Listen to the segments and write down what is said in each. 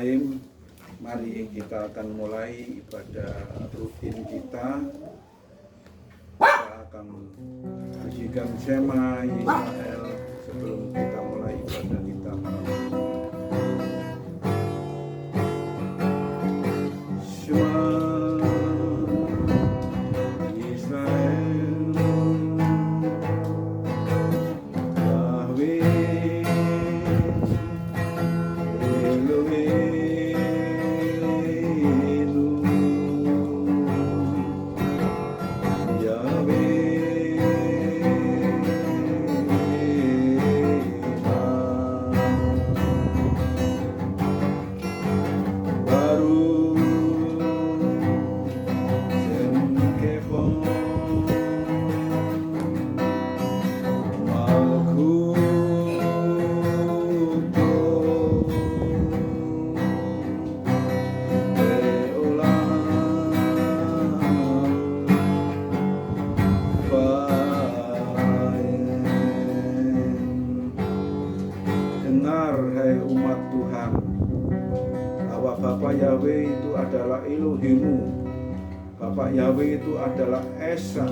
Bismillahirrahmanirrahim. Mari kita akan mulai ibadah rutin kita. Kita akan pujikan Shema Israel sebelum kita mulai ibadah kita malam ini. Shema Yahweh itu adalah Elohimu. Bapak Yahweh itu adalah Esa,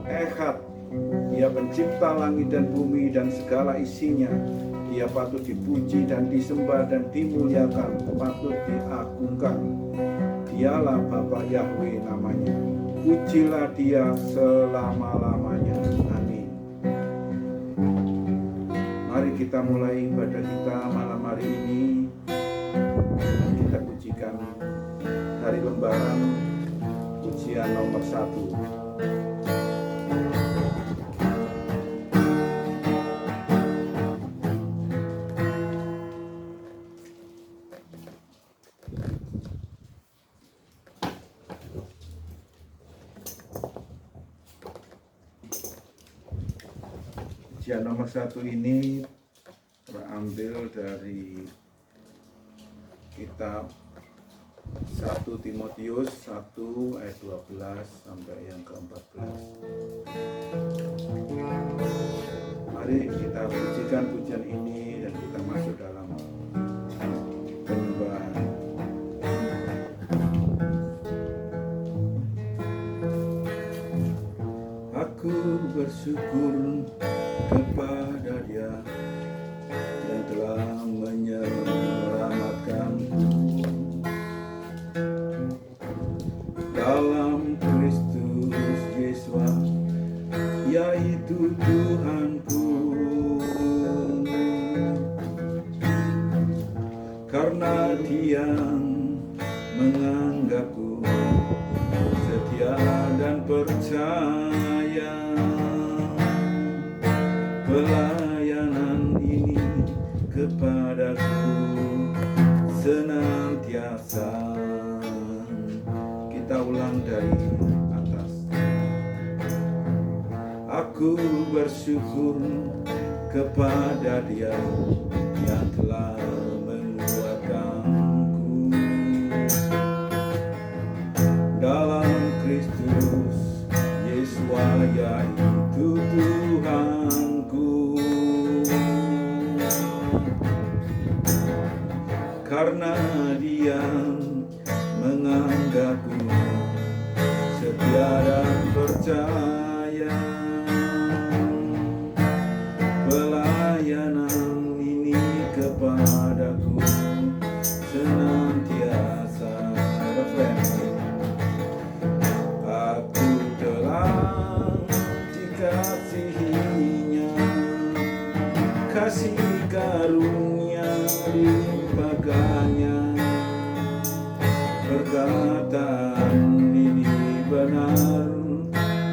Echad. Dia pencipta langit dan bumi dan segala isinya. Dia patut dipuji dan disembah dan dimuliakan, patut diagungkan. Dialah Bapak Yahweh namanya. Pujilah Dia selama-lamanya. Amin. Mari kita mulai ibadah kita malam hari ini. Kita pujikan dari lembaran pujian nomor 1. Pujian nomor 1 ini terambil dari kitab 1 Timotius 1 ayat 12 sampai yang ke-14. Mari kita pujikan pujian ini dan kita masuk dalam penyembahan. Aku bersyukur kepada Dia yang telah menyelamatkanku dalam Kristus Yesus, yaitu Tuhanku. Karena Dia menganggapku setia dan percaya, pelayanan ini kepadaku senantiasa. Kita ulang dari atas. Aku bersyukur kepada Dia yang telah menguatkanku dalam Kristus Yesus, yaitu Tuhanku. Karena Dia menganggapku setia dan percaya, pelayanan ini kepadaku senantiasa. Aku telah dikasihinya, kasih karunia dilimpahkannya. Perkataan ini benar,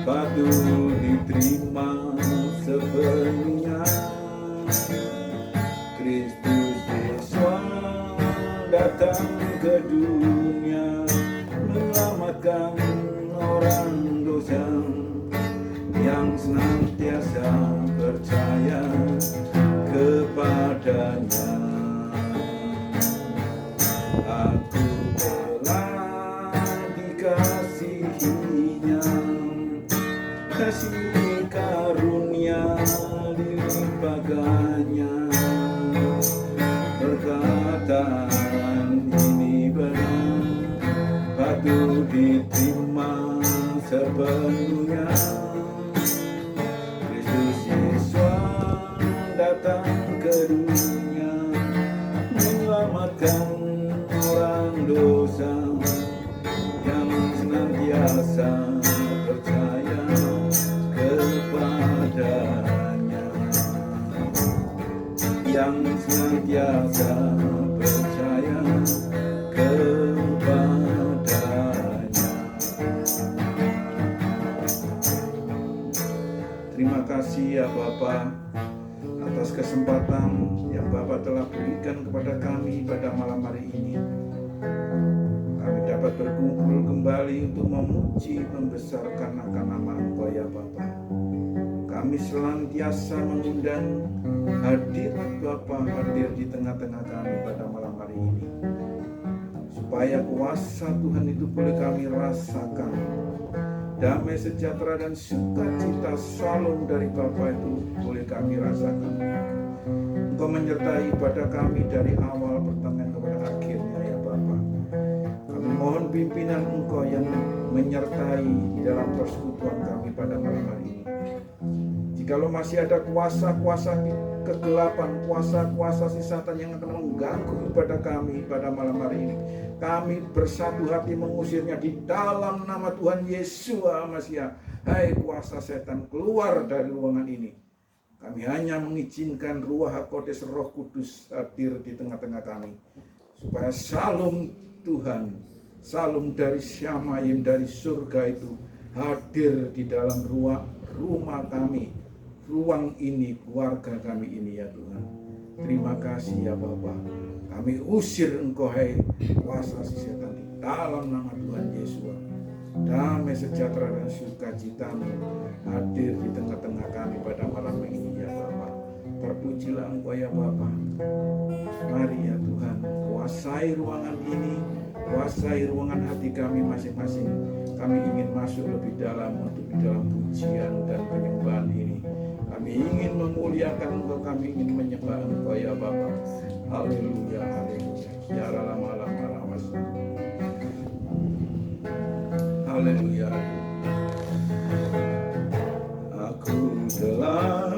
patut diterima sepenuhnya. Kristus Yesus datang ke dunia, menyelamatkan orang dosa yang senantiasa percaya kepadanya. Aku telah dikasihinya, kasih karunia dilimpahkannya. Perkataan sepenuhnya. Kristus Yesus datang ke dunia menyelamatkan orang dosa yang senantiasa percaya kepadanya, yang senantiasa percaya kepadanya. Terima kasih ya Bapa atas kesempatan yang Bapa telah berikan kepada kami pada malam hari ini. Kami dapat berkumpul kembali untuk memuji, membesarkan akan nama Engkau ya Bapa. Kami senantiasa mengundang hadirat Bapa hadir di tengah-tengah kami pada malam hari ini, supaya kuasa Tuhan itu boleh kami rasakan. Damai sejahtera dan sukacita shalom dari Bapa itu boleh kami rasakan. Engkau menyertai ibadah kami dari awal pertengahan kepada akhirnya ya Bapa. Kami mohon pimpinan Engkau yang menyertai di dalam persekutuan kami pada malam hari ini. Jikalau masih ada kuasa-kuasa kegelapan, kuasa-kuasa setan yang akan mengganggu ibadah kami pada malam hari ini, kami bersatu hati mengusirnya di dalam nama Tuhan Yesus Masiah. Hai kuasa setan, keluar dari ruangan ini. Kami hanya mengizinkan Ruach HaKodes Roh Kudus hadir di tengah-tengah kami, supaya shalom Tuhan, shalom dari Syamayim, dari surga itu hadir di dalam rumah kami, ruang ini, keluarga kami ini ya Tuhan. Terima kasih ya Bapa. Kami usir Engkau hai kuasa si setan di dalam nama Tuhan Yesus. Damai sejahtera dan sukacita-Mu hadir di tengah-tengah kami pada malam ini ya Bapa. Terpujilah Engkau ya Bapa. Mari ya Tuhan, kuasai ruangan ini, kuasai ruangan hati kami masing-masing. Kami ingin masuk lebih dalam untuk di dalam pujian dan penyembahan ini. Kami ingin memuliakan Engkau, kami ingin menyembah Engkau ya Bapa. Haleluya, haleluya. Ya lama-lama. Haleluya. Aku telah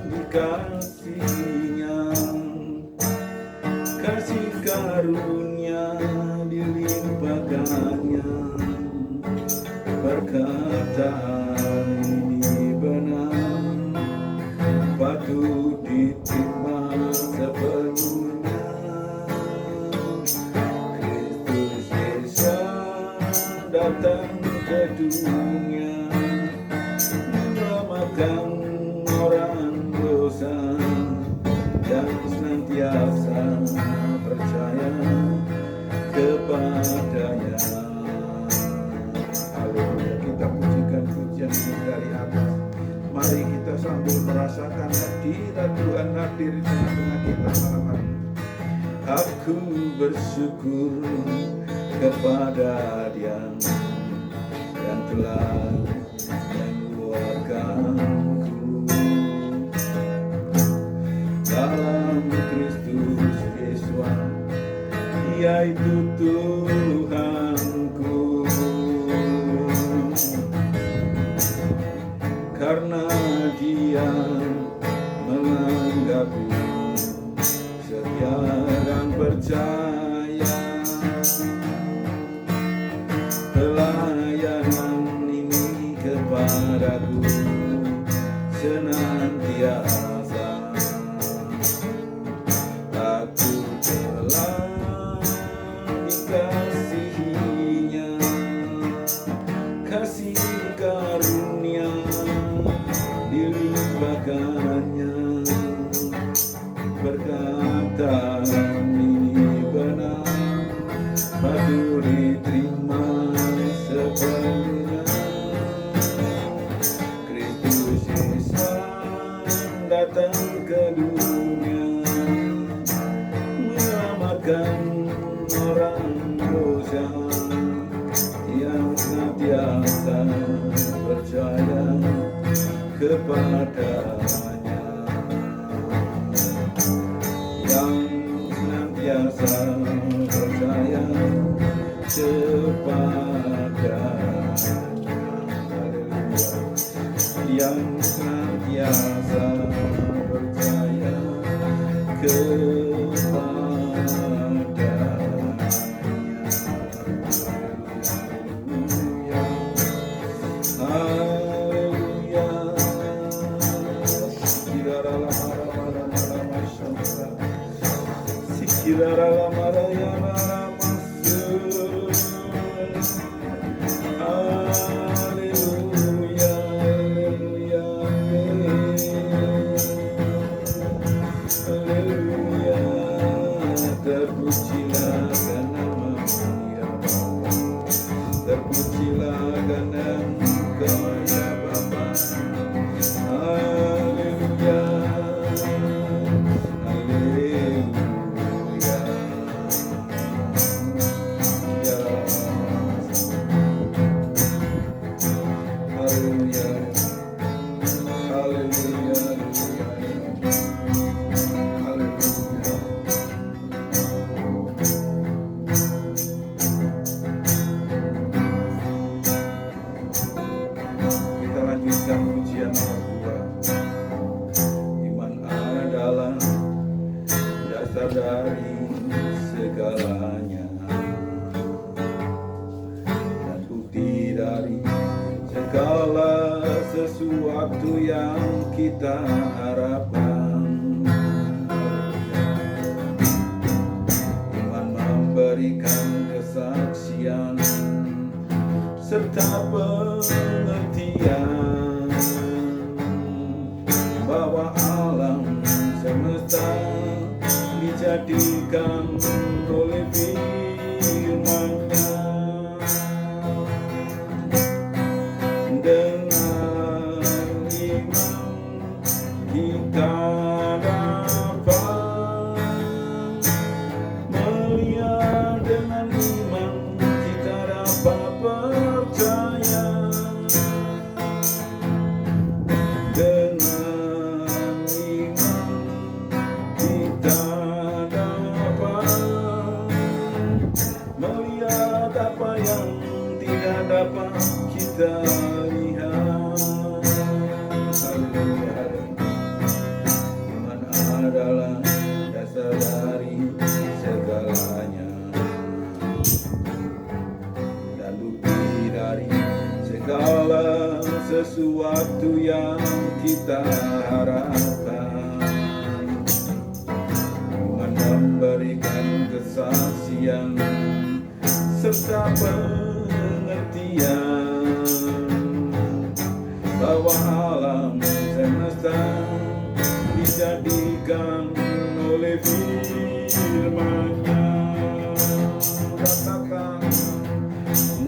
dikasihinya, kasih karunia dilimpahkannya. Perkataan ini benar, patut diterima sepenuhnya. Kristus Yesus datang ke dunia menyelamatkan orang dosa yang senantiasa percaya kepadanya. Haleluya, kita pujikan pujian dari atas. Mari kita sambil merasakan hadirat Tuhan hadir di tengah-tengah kita malam hari ini. Aku bersyukur kepada Dia yang telah mengeluarkanku dalam Kristus Yesus. Dia itu Tuhanku, karena Dia menganggapku setia dan percaya. Pelayanan ini kepadaku senantiasa. Aku telah dikasihinya, kasih karunia dilimpahkannya. Perkataan ini benar, patut diterima sepenuhnya. Kristus Yesus datang ke dunia menyelamatkan orang dosa yang senantiasa percaya kepadanya, yang senantiasa percaya kepadanya. sesuatu yang kita harapkan. Tuhan memberikan kesaksian serta pengertian bahwa alam semesta dijadikan oleh firman-Nya. Katakan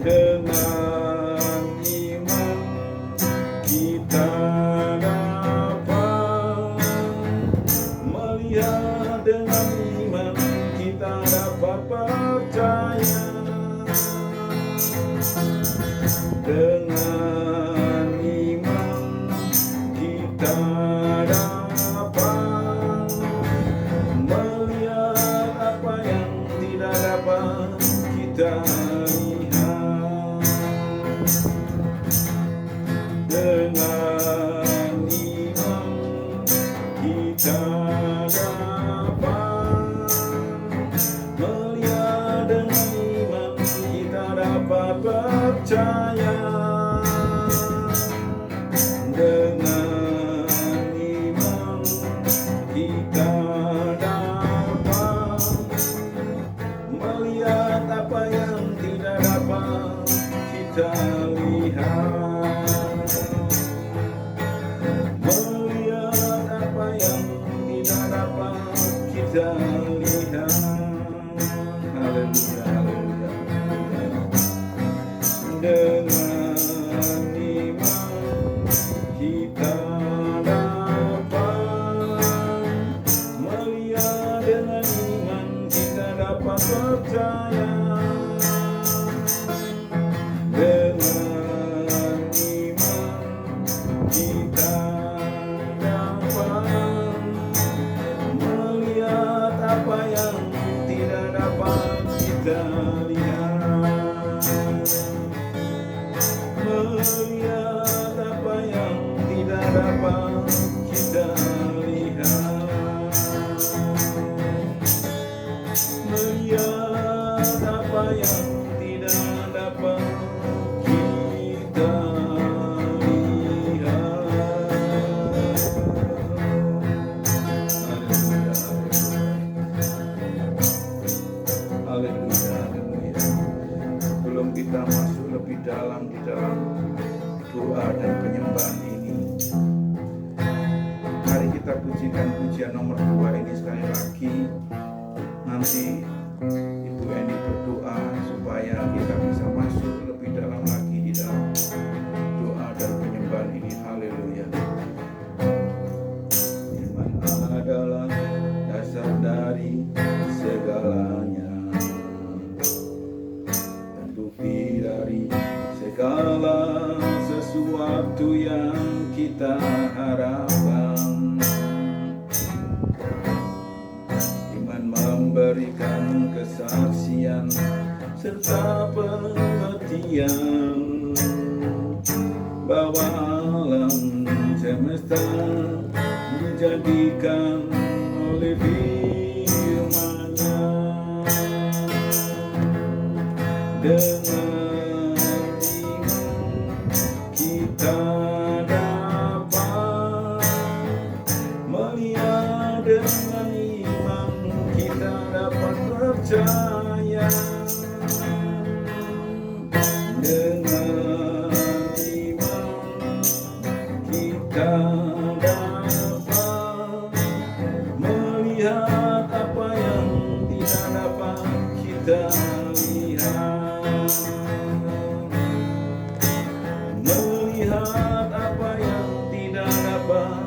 dengan iman kita dapat melihat, dengan iman kita dapat percaya, dengan iman kita dapat melihat apa yang tidak dapat kita lihat. Dengan iman kita dapat melihat, dengan iman kita dapat percaya, dengan iman kita dapat melihat apa yang tidak dapat kita lihat, melihat apa yang tidak dapat kita lihat. Haleluya, haleluya. Dengan iman kita dapat melihat, dengan iman kita dapat percaya, dengan iman kita dapat melihat apa yang tidak dapat kita lihat, melihat apa yang tidak dapat kita lihat, melihat apa yang tidak dapat kita lihat. Haleluya, haleluya. pujian nomor 2 ini sekali lagi. Nanti Ibu Eni berdoa supaya kita bisa masuk lebih dalam lagi di dalam doa dan penyembahan ini. Haleluya. Iman adalah dasar dari segalanya, dan bukti dari segala sesuatu yang kita harapkan. Iman memberikan kesaksian serta pengertian bahwa alam semesta dijadikan oleh firman-Nya. Dengan iman kita dapat melihat, dengan iman kita dapat percaya. Dengan iman kita dapat melihat apa yang tidak dapat kita lihat, melihat apa yang tidak dapat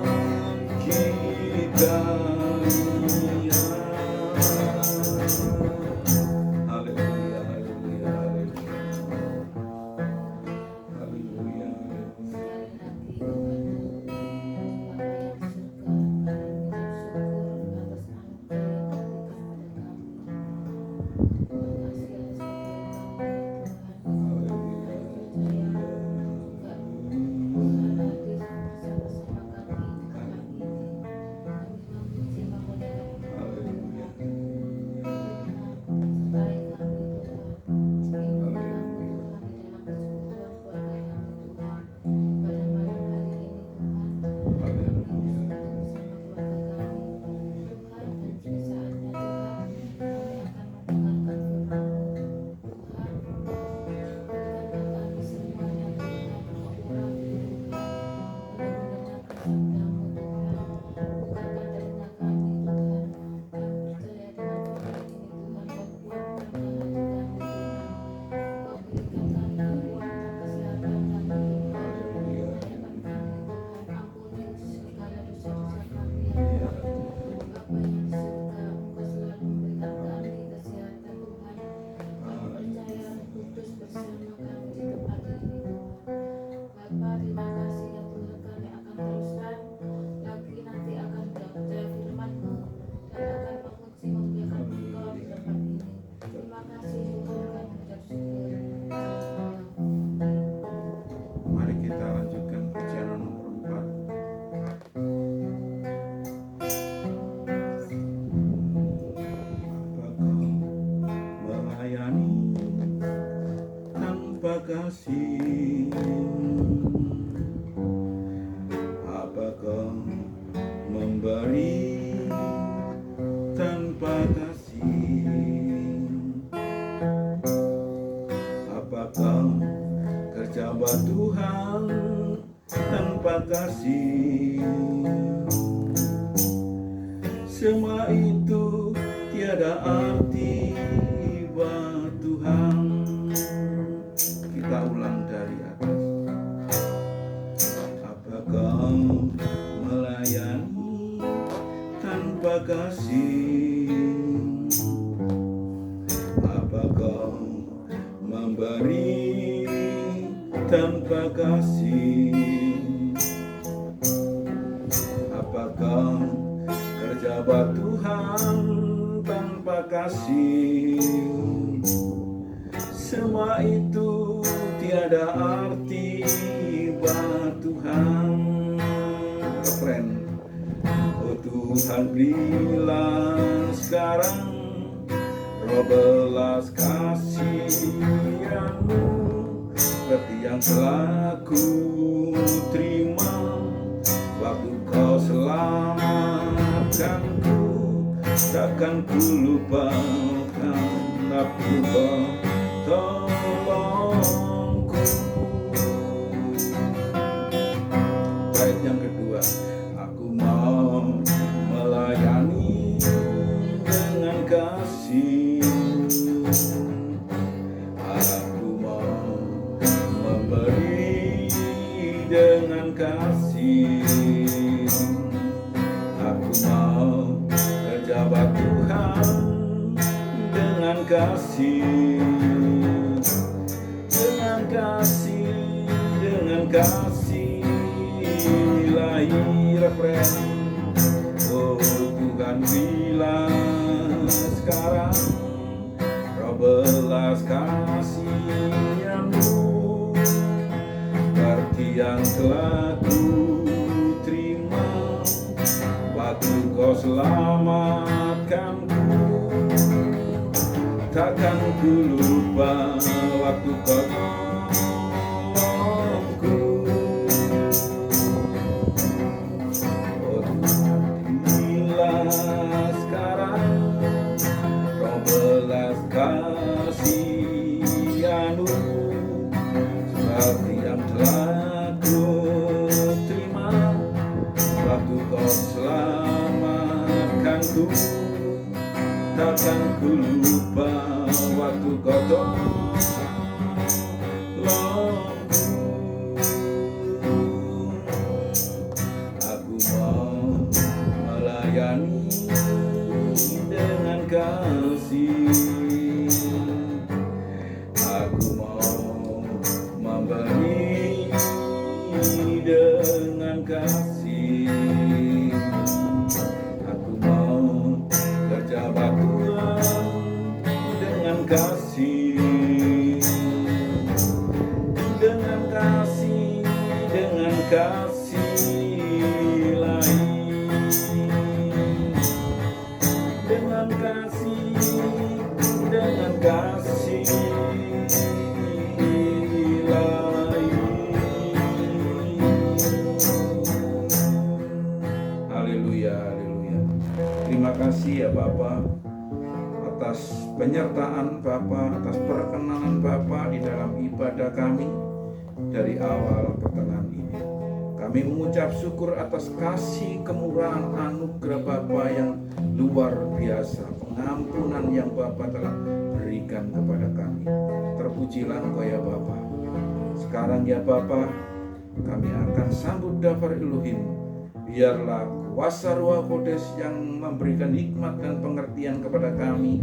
kita lihat. Haleluya, haleluya, haleluya, haleluya. Mari kita lanjutkan pujian nomor 4. Melayani tanpa kasih, apakah memberi tanpa kasih, apakah kerja buat Tuhan tanpa kasih. Semua itu tiada arti buat Tuhan. Kita ulang dari atas. Apakah melayani tanpa kasih, apakah memberi tanpa kasih, apakah kerja buat Tuhan tanpa kasih. Semua itu tiada arti buat Tuhan. Refren. Oh Tuhan, berilah sekarang roh belas kasihan-Mu seperti yang telah ku terima waktu Kau selamatkanku. Takkan ku lupakan aku tolongku. Bait yang kedua, aku mau melayani kasih, dengan kasih, dengan kasih ilahi refren. Oh Tuhan, bila sekarang Kau belas kasihan-Mu seperti yang telah Ku terima waktu Kau selamatkanku. Takkan ku lupa waktu Kau tolongku. Oh bila sekarang Kau belas kasihan-Mu seperti yang telah Ku terima waktu Kau selamatkanku. Takkan ku lupa waktu Kau tolongku. Aku mau melayani dengan kasih. Aku mau memberi dengan kasih. Aku mau kerja baktian dengan kasih, dengan kasih, dengan kasih ilahi, dengan kasih, dengan kasih ilahi. Haleluya, haleluya. Terima kasih ya Bapa atas penyertaan Bapa, atas perkenanan Bapa di dalam ibadah kami dari awal pertengahan ini. Kami mengucap syukur atas kasih, kemurahan, anugerah Bapa yang luar biasa, pengampunan yang Bapa telah berikan kepada kami. Terpujilah Engkau ya Bapa. Sekarang ya Bapa, kami akan sambut daftar Elohim. Biarlah kuasa Roh Kudus yang memberikan hikmat dan pengertian kepada kami,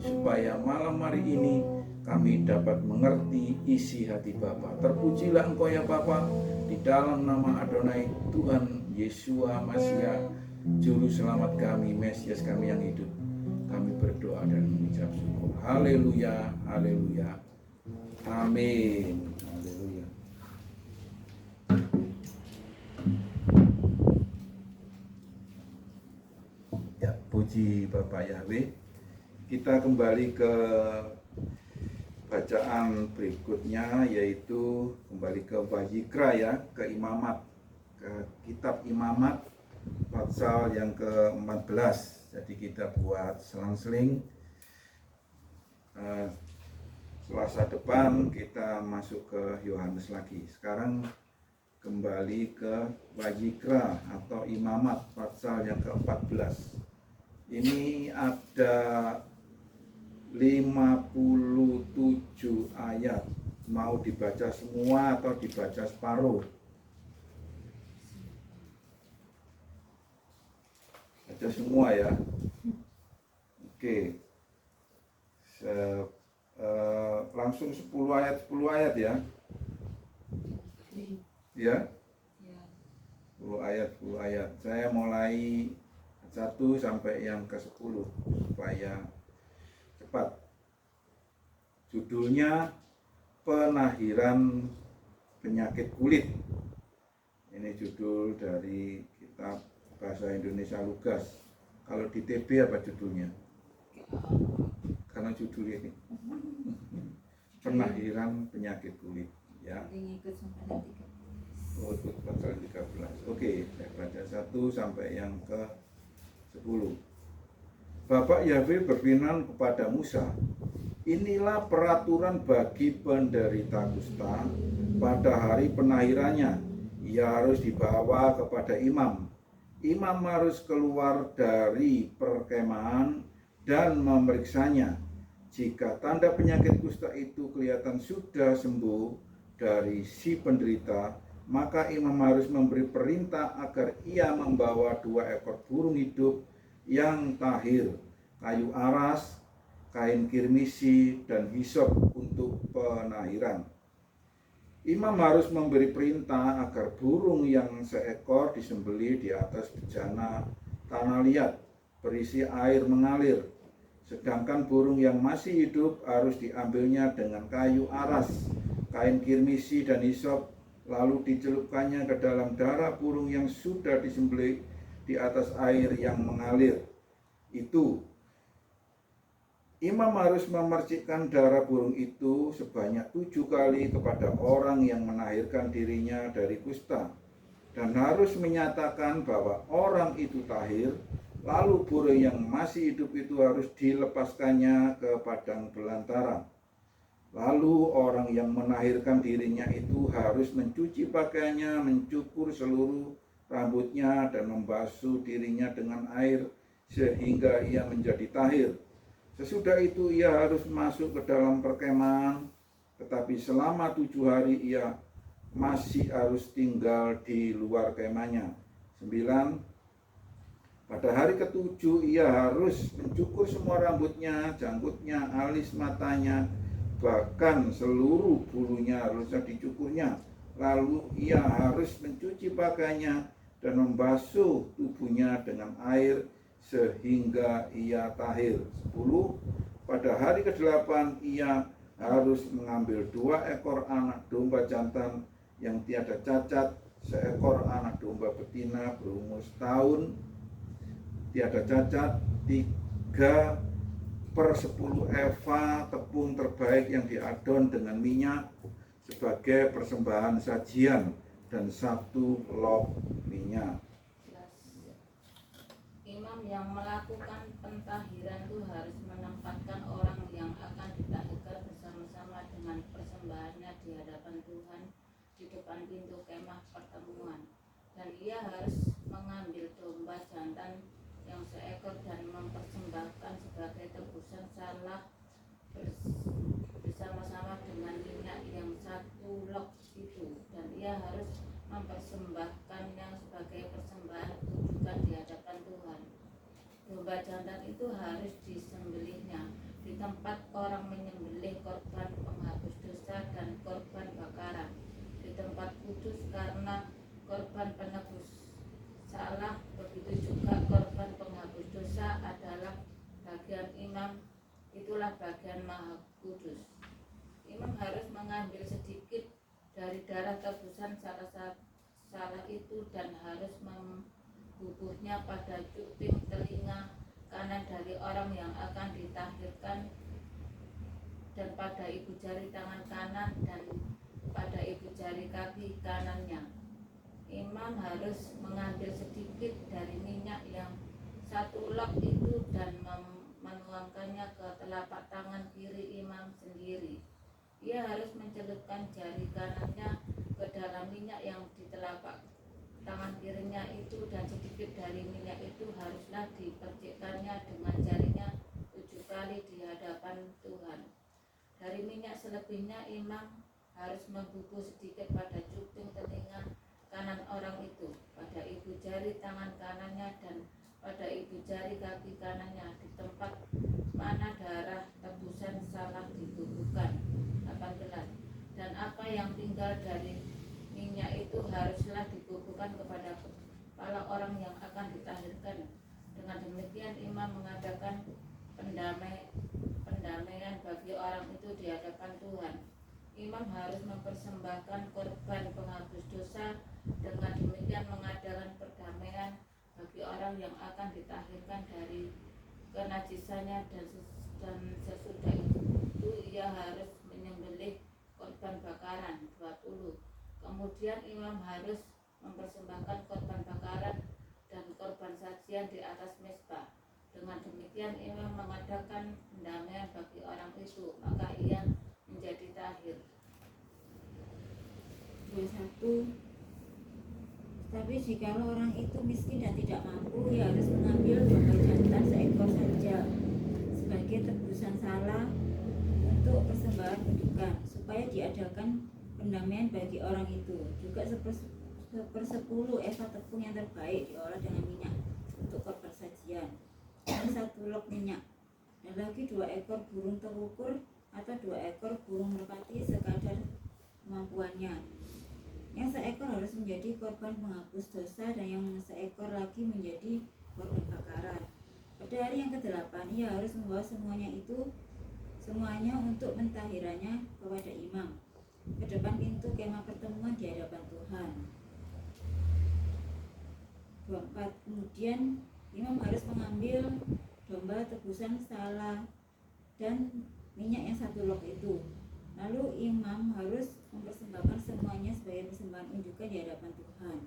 supaya malam hari ini kami dapat mengerti isi hati Bapa. Terpujilah Engkau ya Bapa, di dalam nama Adonai Tuhan Yeshua Masiah, Juru Selamat kami, Mesias kami yang hidup. Kami berdoa dan mengucap syukur. Haleluya, haleluya, amin. Haleluya. Ya, puji Bapak Yahweh. Kita kembali ke bacaan berikutnya, yaitu kembali ke Vayikra ya, ke Imamat, ke kitab Imamat pasal yang ke-14. Jadi kita buat selang-seling. Selasa depan kita masuk ke Yohanes lagi. Sekarang kembali ke Vayikra atau Imamat pasal yang ke-14. Ini ada 57 ayat. Mau dibaca semua atau dibaca separuh? Baca semua ya. Oke. Langsung 10 ayat ya. Ya. 10 ayat. Saya mulai 1 sampai yang ke-10 supaya cepat. Judulnya Penahiran Penyakit Kulit. Ini judul dari kitab Bahasa Indonesia Lugas. Kalau di TB apa judulnya? Karena judul ini Penahiran Penyakit Kulit ya. Oh, pasal 13. Oke, saya baca 1 sampai yang ke-10. Bapak Yahweh berfirman kepada Musa, inilah peraturan bagi penderita kusta pada hari penahirannya. Ia harus dibawa kepada imam. Imam harus keluar dari perkemahan dan memeriksanya. Jika tanda penyakit kusta itu kelihatan sudah sembuh dari si penderita, maka imam harus memberi perintah agar ia membawa 2 ekor burung hidup yang tahir, kayu aras, kain kirmisi, dan hisop untuk penahiran. Imam harus memberi perintah agar burung yang seekor disembelih di atas bejana tanah liat berisi air mengalir, sedangkan burung yang masih hidup harus diambilnya dengan kayu aras, kain kirmisi, dan hisop, lalu dicelupkannya ke dalam darah burung yang sudah disembelih di atas air yang mengalir itu. Imam harus memercikkan darah burung itu sebanyak 7 kali kepada orang yang menahirkan dirinya dari kusta, dan harus menyatakan bahwa orang itu tahir. Lalu burung yang masih hidup itu harus dilepaskannya ke padang belantara. Lalu orang yang menahirkan dirinya itu harus mencuci pakaiannya, mencukur seluruh rambutnya, dan membasuh dirinya dengan air sehingga ia menjadi tahir. Sesudah itu ia harus masuk ke dalam perkemahan, tetapi selama 7 hari ia masih harus tinggal di luar kemahnya. 9. Pada hari ke-7 ia harus mencukur semua rambutnya, janggutnya, alis matanya, bahkan seluruh bulunya harusnya dicukurnya. Lalu ia harus mencuci pakaiannya dan membasuh tubuhnya dengan air sehingga ia tahir. 10. Pada hari ke-8 ia harus mengambil 2 ekor anak domba jantan yang tiada cacat, seekor anak domba betina berumur setahun tiada cacat, 3/10 eva tepung terbaik yang diadon dengan minyak sebagai persembahan sajian, dan 1 log minyak. Imam yang melakukan pentahiran itu harus menempatkan orang yang akan ditahirkan bersama-sama dengan persembahannya di hadapan Tuhan di depan pintu kemah pertemuan, dan ia harus mengambil domba jantan yang seekor dan mempersembahkan sebagai tebusan salah bersama-sama dengan minyak yang 1 log itu, dan ia harus mempersembahkannya sebagai persembahan tujukan di hadapan Tuhan. Domba jantan itu harus disembelihnya di tempat orang menyembelih korban penghapus dosa dan korban bakaran, di tempat kudus karena korban penebus salah. Begitu juga korban penghapus dosa adalah bagian imam, itulah bagian maha kudus. Imam harus mengambil sedikit dari darah tebusan salah itu dan harus membubuhnya pada cuping telinga kanan dari orang yang akan ditahirkan, dan pada ibu jari tangan kanan, dan pada ibu jari kaki kanannya. Imam harus mengambil sedikit dari minyak yang 1 log itu dan menuangkannya ke telapak tangan kiri imam sendiri. Ia harus mencelupkan jari kanannya ke dalam minyak yang di telapak tangan kirinya itu, dan sedikit dari minyak itu haruslah dipercikkannya dengan jarinya 7 kali di hadapan Tuhan. Dari minyak selebihnya imam harus membubuh sedikit pada cuping telinga kanan orang itu, pada ibu jari tangan kanannya, dan pada ibu jari kaki kanannya, di tempat mana darah tebusan salah ditubuhkan. 18. Dan apa yang tinggal dari minyak itu haruslah dibubuhkan kepada kepala orang yang akan ditahirkan. Dengan demikian imam mengadakan pendamaian bagi orang itu di hadapan Tuhan. Imam harus mempersembahkan korban penghapus dosa, dengan demikian mengadakan perdamaian bagi orang yang akan ditahirkan dari kenajisannya, dan sesudah itu ia harus menyembelih korban bakaran. 20. Kemudian imam harus mempersembahkan korban bakaran dan korban sajian di atas mezbah. Dengan demikian imam mengadakan pendamaian bagi orang itu, maka ia menjadi tahir. 21. Tapi jikalau orang itu miskin dan tidak mampu, ia harus mengambil domba jantan seekor saja sebagai tebusan salah untuk persembahan kedukaan, supaya diadakan pendamaian bagi orang itu. Juga 1/10 eva tepung yang terbaik diolah dengan minyak untuk korban sajian, dan 1 log minyak. dan lagi 2 ekor burung terukur atau 2 ekor burung merpati sekadar kemampuannya. Yang seekor harus menjadi korban penghapus dosa dan yang seekor lagi menjadi korban bakaran. Pada hari yang ke-8 ia harus membawa semuanya untuk mentahirannya kepada imam ke depan pintu kemah pertemuan di hadapan Tuhan. 24. Kemudian imam harus mengambil domba tebusan salah dan minyak yang 1 log itu. Lalu imam harus mempersembahkan semuanya sebagai persembahan unjukan di hadapan Tuhan.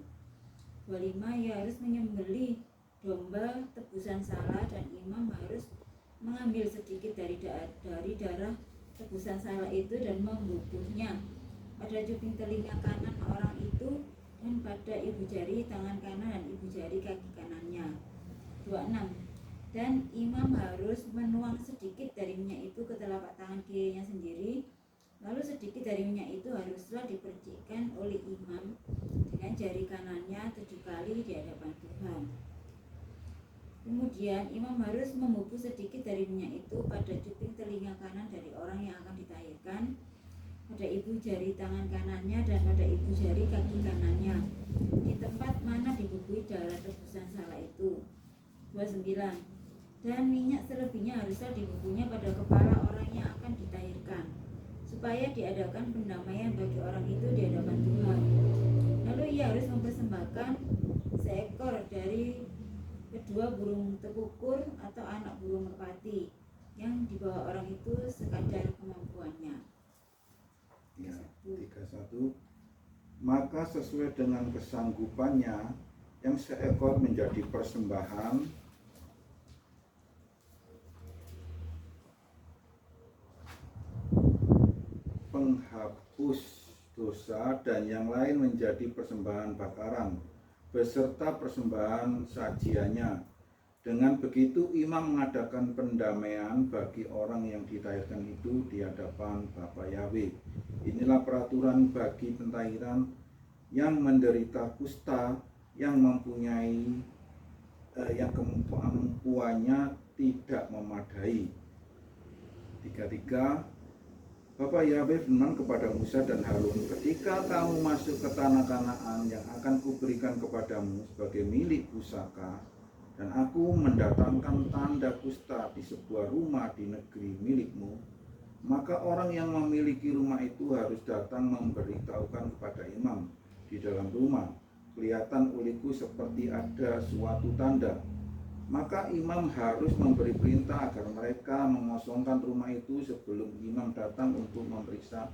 25. Ia harus menyembelih domba tebusan salah dan imam harus mengambil sedikit dari darah tebusan salah itu dan membubuhnya pada cuping telinga kanan orang itu dan pada ibu jari tangan kanan dan ibu jari kaki kanannya. 26. Dan imam harus menuang sedikit dari minyak itu ke telapak tangan kirinya sendiri. Lalu sedikit dari minyak itu haruslah dipercikkan oleh imam dengan jari kanannya 7 kali di hadapan Tuhan. Kemudian imam harus membubuh sedikit dari minyak itu pada cuping telinga kanan dari orang yang akan ditahirkan, pada ibu jari tangan kanannya dan pada ibu jari kaki kanannya di tempat mana dibubuhi darah tebusan salah itu. 29. Dan minyak selebihnya haruslah dibubuhnya pada kepala orang yang akan ditahirkan, supaya diadakan pendamaian bagi orang itu di hadapan Tuhan. Lalu ia harus mempersembahkan seekor dari kedua burung tekukur atau anak burung merpati yang dibawa orang itu sekadar kemampuannya. Ya, 31. Maka sesuai dengan kesanggupannya yang seekor menjadi persembahan penghapus dosa dan yang lain menjadi persembahan bakaran beserta persembahan sajiannya. Dengan begitu imam mengadakan pendamaian bagi orang yang ditahirkan itu di hadapan Bapa Yahweh. Inilah peraturan bagi pentahiran yang menderita kusta yang kemampuannya tidak memadai. 33. Bapa Yahweh firman kepada Musa dan Harun, ketika kamu masuk ke tanah Kanaan yang akan kuberikan kepadamu sebagai milik pusaka, dan aku mendatangkan tanda kusta di sebuah rumah di negeri milikmu, maka orang yang memiliki rumah itu harus datang memberitahukan kepada imam di dalam rumah, kelihatan olehku seperti ada suatu tanda. Maka imam harus memberi perintah agar mereka mengosongkan rumah itu sebelum imam datang untuk memeriksa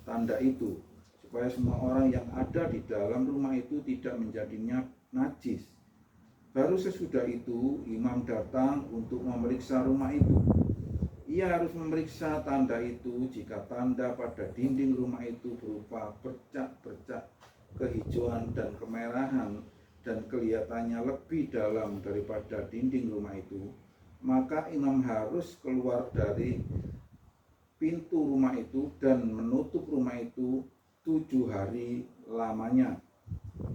tanda itu, supaya semua orang yang ada di dalam rumah itu tidak menjadinya najis. Baru sesudah itu imam datang untuk memeriksa rumah itu. Ia harus memeriksa tanda itu. Jika tanda pada dinding rumah itu berupa bercak-bercak kehijauan dan kemerahan dan kelihatannya lebih dalam daripada dinding rumah itu, maka imam harus keluar dari pintu rumah itu dan menutup rumah itu 7 hari lamanya.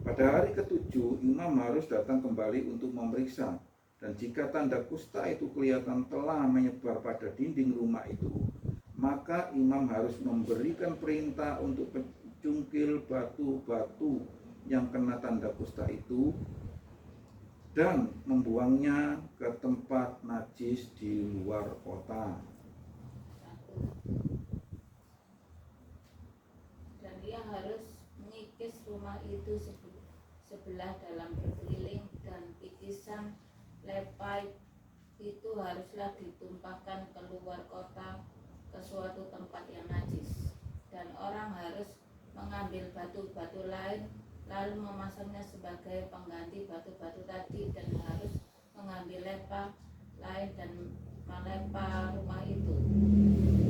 Pada hari ke-7 imam harus datang kembali untuk memeriksa, dan jika tanda kusta itu kelihatan telah menyebar pada dinding rumah itu, maka imam harus memberikan perintah untuk mencungkil batu-batu yang kena tanda kusta itu dan membuangnya ke tempat najis di luar kota. Dan ia harus mengikis rumah itu sebelah dalam berkeliling, dan ikisan lepai itu haruslah ditumpahkan keluar kota ke suatu tempat yang najis, dan orang harus mengambil batu-batu lain lalu memasangnya sebagai pengganti batu-batu tadi, dan harus mengambil lepa lain dan melempa rumah itu.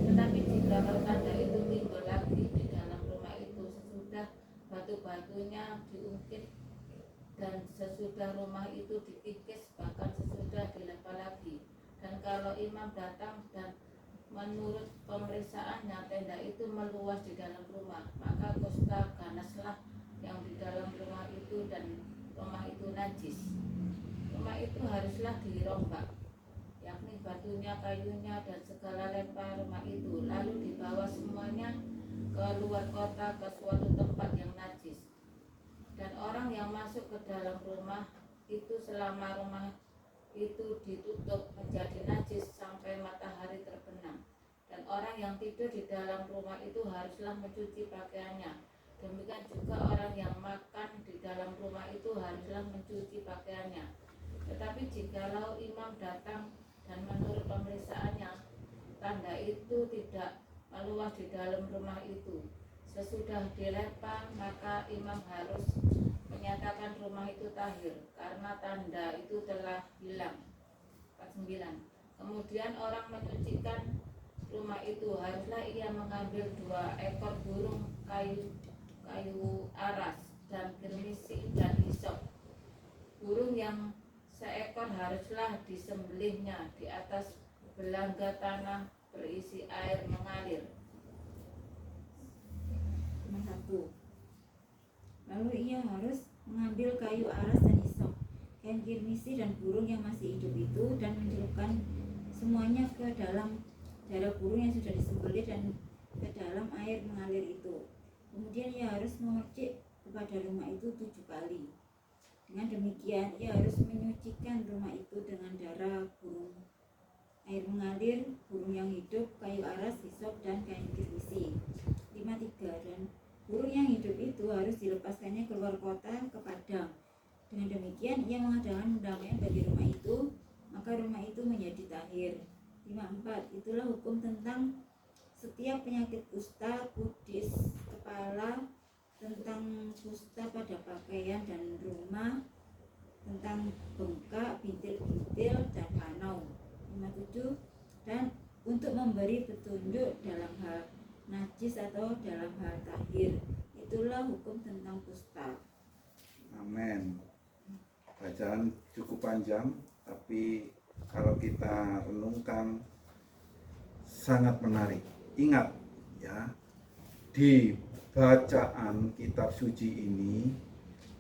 Tetapi jika tanda itu timbul lagi di dalam rumah itu sesudah batu-batunya diungkit dan sesudah rumah itu dikikis, bahkan sesudah dilepa lagi, dan kalau imam datang dan menurut pemeriksaannya tenda itu meluas di dalam rumah, maka kusta ganaslah yang di dalam rumah itu dan rumah itu najis. Rumah itu haruslah dirombak, yakni batunya kayunya dan segala lempar rumah itu, lalu dibawa semuanya ke luar kota ke suatu tempat yang najis. Dan orang yang masuk ke dalam rumah itu selama rumah itu ditutup menjadi najis sampai matahari terbenam. Dan orang yang tidur di dalam rumah itu haruslah mencuci pakaiannya. Demikian juga orang yang makan di dalam rumah itu haruslah mencuci pakaiannya. Tetapi jikalau imam datang dan menurut pemeriksaannya tanda itu tidak meluas di dalam rumah itu, sesudah dilempar maka imam harus menyatakan rumah itu tahir karena tanda itu telah hilang. 49. Kemudian orang menyucikan rumah itu, haruslah ia mengambil 2 ekor burung kayu aras dan kirmisi dan hisop. Burung yang seekor haruslah disembelihnya di atas belangga tanah berisi air mengalir. 1. Lalu ia harus mengambil kayu aras dan hisop, kain kirmisi dan burung yang masih hidup itu, dan mencelupkan semuanya ke dalam darah burung yang sudah disembelih dan ke dalam air mengalir itu. Kemudian ia harus memercik kepada rumah itu 7 kali. Dengan demikian ia harus menyucikan rumah itu dengan darah burung, air mengalir, burung yang hidup, kayu aras, hisop, dan kain kirmisi. 53. Dan burung yang hidup itu harus dilepaskannya keluar kota ke padang. Dengan demikian ia mengadakan pendamaian bagi rumah itu, maka rumah itu menjadi tahir. 54. Itulah hukum tentang setiap penyakit kusta, kudis kepala, tentang kusta pada pakaian dan rumah, tentang bengkak, bintil-bintil, dan panau. 57. Dan untuk memberi petunjuk dalam hal najis atau dalam hal tahir, itulah hukum tentang kusta. Amin. Bacaan cukup panjang, tapi kalau kita renungkan sangat menarik. Ingat ya, di bacaan kitab suci ini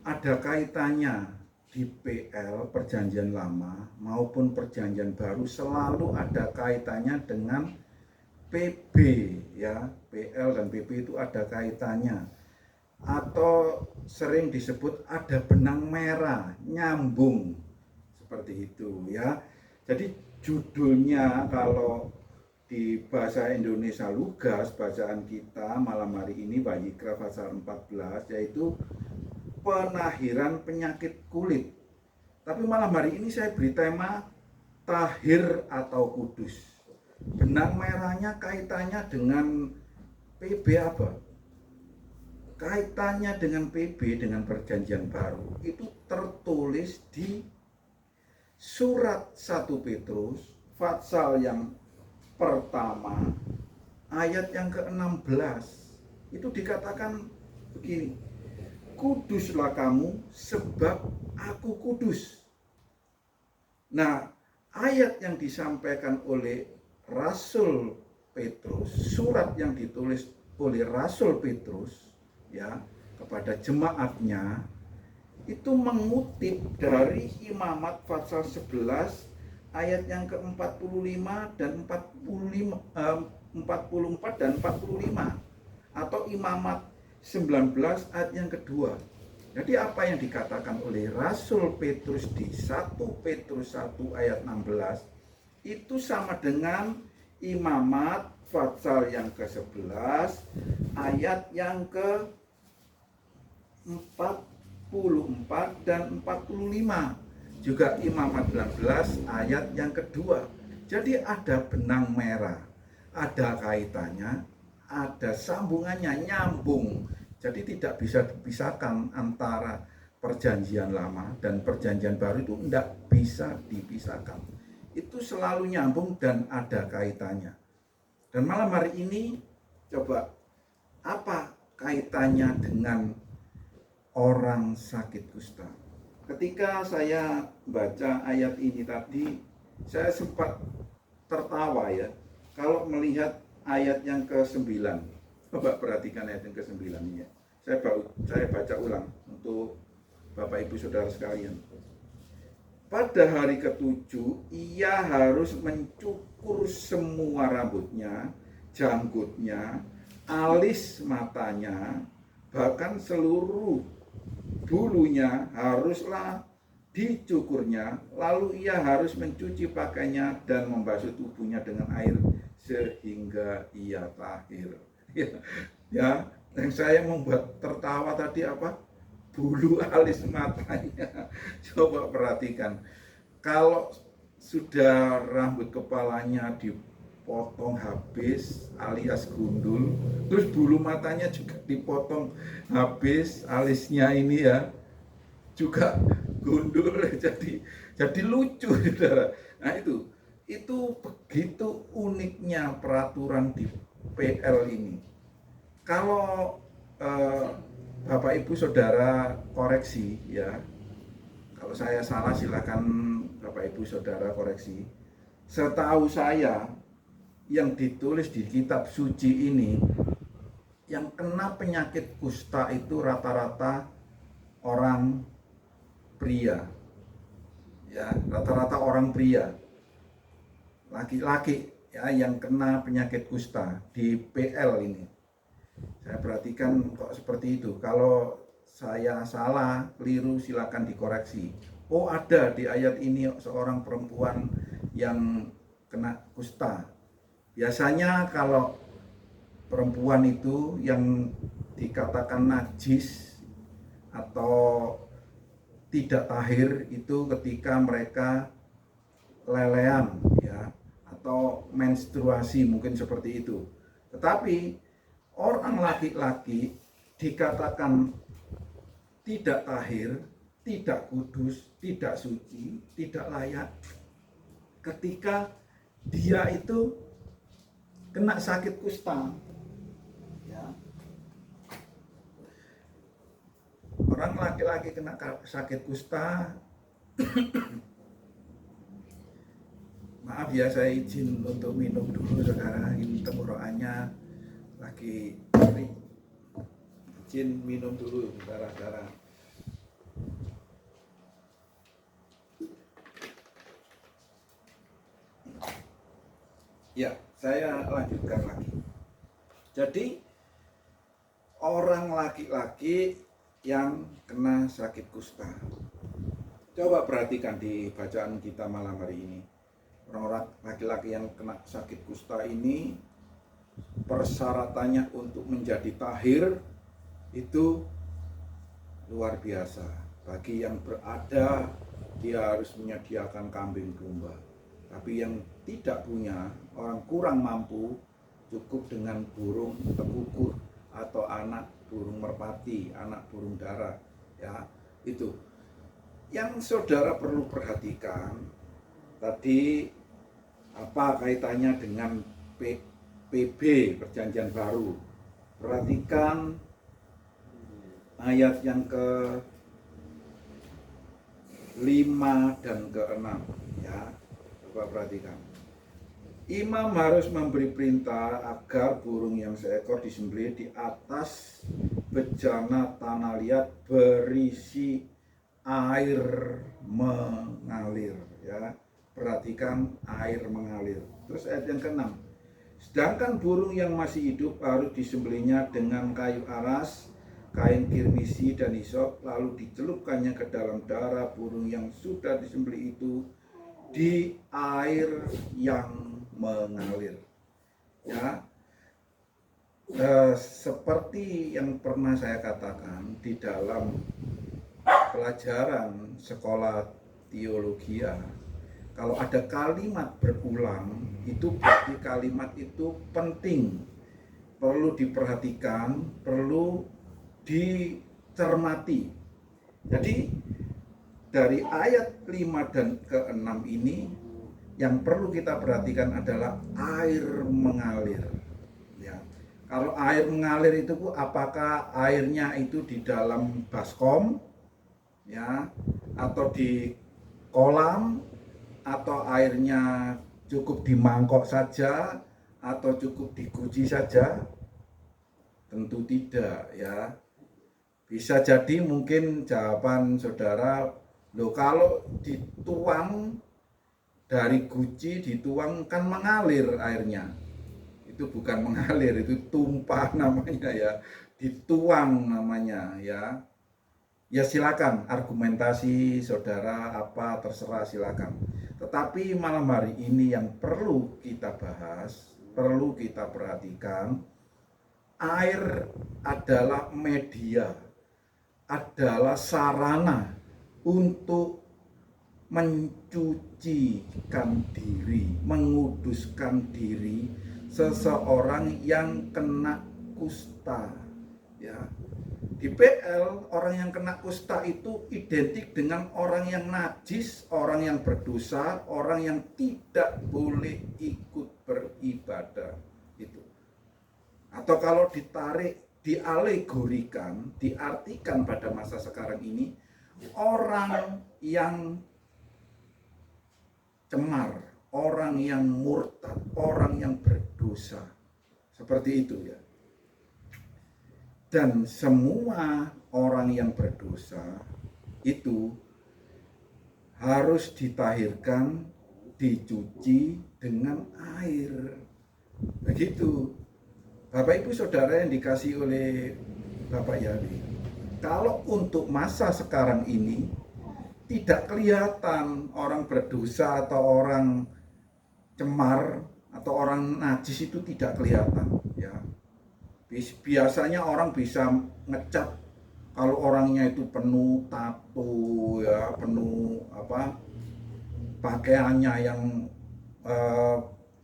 ada kaitannya di PL Perjanjian Lama maupun Perjanjian Baru, selalu ada kaitannya dengan PB ya. PL dan PB itu ada kaitannya, atau sering disebut ada benang merah nyambung seperti itu ya. Jadi judulnya kalau di bahasa Indonesia Lugas, bacaan kita malam hari ini Wahikra pasal 14, yaitu penahiran penyakit kulit. Tapi malam hari ini saya beri tema tahir atau kudus. Benang merahnya kaitannya dengan PB apa? Kaitannya dengan PB, dengan Perjanjian Baru, itu tertulis di surat 1 Petrus pasal yang pertama ayat yang ke-16. Itu dikatakan begini, kuduslah kamu sebab aku kudus. Nah, ayat yang disampaikan oleh Rasul Petrus, surat yang ditulis oleh Rasul Petrus ya kepada jemaatnya, itu mengutip dari Imamat pasal 11 ayat yang ke-45 dan 44 dan 45, atau Imamat 19 ayat yang kedua. Jadi apa yang dikatakan oleh Rasul Petrus di 1 Petrus 1 ayat 16 itu sama dengan Imamat pasal yang ke-11 ayat yang ke-44 dan 45. Juga Imamat 19 ayat yang kedua. Jadi ada benang merah, ada kaitannya, ada sambungannya, nyambung. Jadi tidak bisa dipisahkan antara Perjanjian Lama dan Perjanjian Baru, itu tidak bisa dipisahkan. Itu selalu nyambung dan ada kaitannya. Dan malam hari ini coba, apa kaitannya dengan orang sakit kusta? Ketika saya baca ayat ini tadi, saya sempat tertawa ya, kalau melihat ayat yang ke-9. Coba perhatikan ayat yang ke-9 ini ya. Saya baca ulang untuk Bapak Ibu Saudara sekalian. pada hari ketujuh ia harus mencukur semua rambutnya, janggutnya, alis matanya, bahkan seluruh bulunya haruslah dicukurnya. Lalu ia harus mencuci pakaiannya dan membasuh tubuhnya dengan air sehingga ia tahir. Ya, yang saya membuat tertawa tadi apa? Bulu alis matanya. Coba perhatikan, kalau sudah rambut kepalanya dipotong habis alias gundul, terus bulu matanya juga dipotong habis, alisnya ini ya juga gundul, jadi lucu, saudara. Nah itu begitu uniknya peraturan di PL ini. Kalau Bapak Ibu Saudara koreksi ya, kalau saya salah silakan Bapak Ibu Saudara koreksi. Setahu saya yang ditulis di kitab suci ini, yang kena penyakit kusta itu rata-rata orang pria, ya, rata-rata orang pria, laki-laki ya, yang kena penyakit kusta di PL ini. Saya perhatikan kok seperti itu. Kalau saya salah, keliru, silakan dikoreksi. Oh, ada di ayat ini seorang perempuan yang kena kusta. Biasanya kalau perempuan itu yang dikatakan najis atau tidak tahir itu ketika mereka lelehan ya, atau menstruasi, mungkin seperti itu. Tetapi orang laki-laki dikatakan tidak tahir, tidak kudus, tidak suci, tidak layak ketika dia itu kena sakit kusta. Ya. Orang laki-laki kena sakit kusta, maaf ya, saya izin untuk minum dulu saudara, ini tenggorokannya lagi kering. Izin minum dulu saudara-saudara. Ya, saya lanjutkan lagi. Jadi orang laki-laki yang kena sakit kusta, coba perhatikan di bacaan kita malam hari ini. Orang laki-laki yang kena sakit kusta ini, persyaratannya untuk menjadi tahir itu luar biasa. Bagi yang berada, dia harus menyediakan kambing domba. Tapi yang tidak punya, orang kurang mampu, cukup dengan burung tekukur atau anak burung merpati, anak burung dara. Ya, itu yang saudara perlu perhatikan. Tadi apa kaitannya dengan PB, Perjanjian Baru? Perhatikan ayat yang ke-5 dan ke-6 ya. Coba perhatikan. Imam harus memberi perintah agar burung yang seekor disembelih di atas bejana tanah liat berisi air mengalir ya. Perhatikan, air mengalir. Terus ayat yang ke-6. Sedangkan burung yang masih hidup harus disembelihnya dengan kayu aras, kain kirmisi dan hisop, lalu dicelupkannya ke dalam darah burung yang sudah disembelih itu di air yang mengalir. Ya, seperti yang pernah saya katakan di dalam pelajaran sekolah teologia, kalau ada kalimat berulang, itu berarti kalimat itu penting, perlu diperhatikan, perlu dicermati. Jadi dari ayat 5 dan ke-6 ini yang perlu kita perhatikan adalah air mengalir. Ya. Kalau air mengalir itu apakah airnya itu di dalam baskom, ya, atau di kolam, atau airnya cukup di mangkok saja, atau cukup di guci saja? Tentu tidak, ya. Bisa jadi mungkin jawaban saudara Loh, kalau dituang dari guci, dituang kan mengalir airnya. Itu bukan mengalir, itu tumpah namanya ya. Dituang namanya ya. Ya silakan argumentasi saudara apa terserah silakan. Tetapi malam hari ini yang perlu kita bahas, perlu kita perhatikan, air adalah media, adalah sarana untuk mencucikan diri, menguduskan diri seseorang yang kena kusta. Ya. Di PL, orang yang kena kusta itu identik dengan orang yang najis, orang yang berdosa, orang yang tidak boleh ikut beribadah. Itu. Atau kalau ditarik, dialegorikan, diartikan pada masa sekarang ini, orang yang cemar, orang yang murtad, orang yang berdosa. Seperti itu ya. Dan semua orang yang berdosa itu harus ditahirkan, dicuci dengan air. Begitu. Bapak Ibu Saudara yang dikasihi oleh Bapak Yawi. Kalau untuk masa sekarang ini tidak kelihatan orang berdosa atau orang cemar atau orang najis itu tidak kelihatan ya. Biasanya orang bisa ngecap kalau orangnya itu penuh tato ya, penuh apa pakaiannya yang